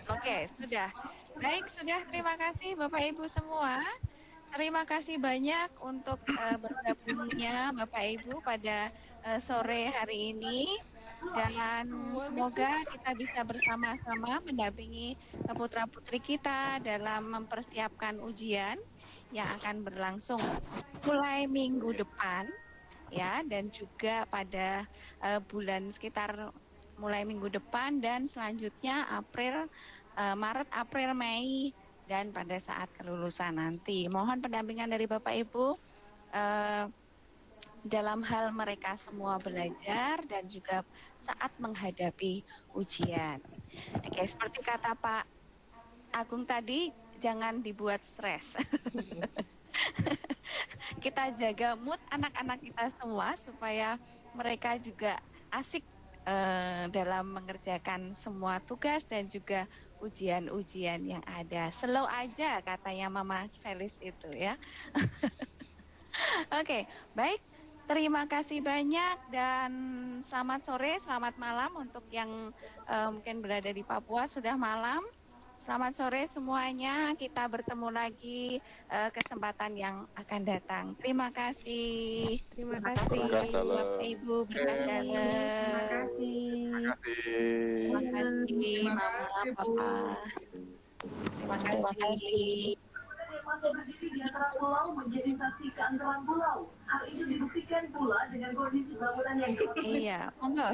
Oke, sudah. Baik, sudah. Terima kasih Bapak Ibu semua. Terima kasih banyak untuk bergabungnya Bapak Ibu pada sore hari ini. Dan semoga kita bisa bersama-sama mendampingi putra-putri kita dalam mempersiapkan ujian yang akan berlangsung mulai minggu depan ya, dan juga pada bulan sekitar mulai minggu depan dan selanjutnya Maret, April, Mei dan pada saat kelulusan nanti. Mohon pendampingan dari Bapak Ibu dalam hal mereka semua belajar dan juga saat menghadapi ujian. Oke, seperti kata Pak Agung tadi, jangan dibuat stres. Kita jaga mood anak-anak kita semua supaya mereka juga asik dalam mengerjakan semua tugas dan juga ujian-ujian yang ada. Slow aja katanya Mama Felis itu ya. Oke, baik. Terima kasih banyak dan selamat sore, selamat malam untuk yang mungkin berada di Papua sudah malam. Selamat sore semuanya, kita bertemu lagi kesempatan yang akan datang. Terima kasih. Terima kasih. Bapak Ibu berkah dalam. Terima kasih. Terima kasih Mama, Papa. Terima kasih. Masa berdiri di antara pulau menjadi saksi keangkeran pulau. Hal itu dibuktikan pula dengan kondisi bangunan yang Iya, monggo.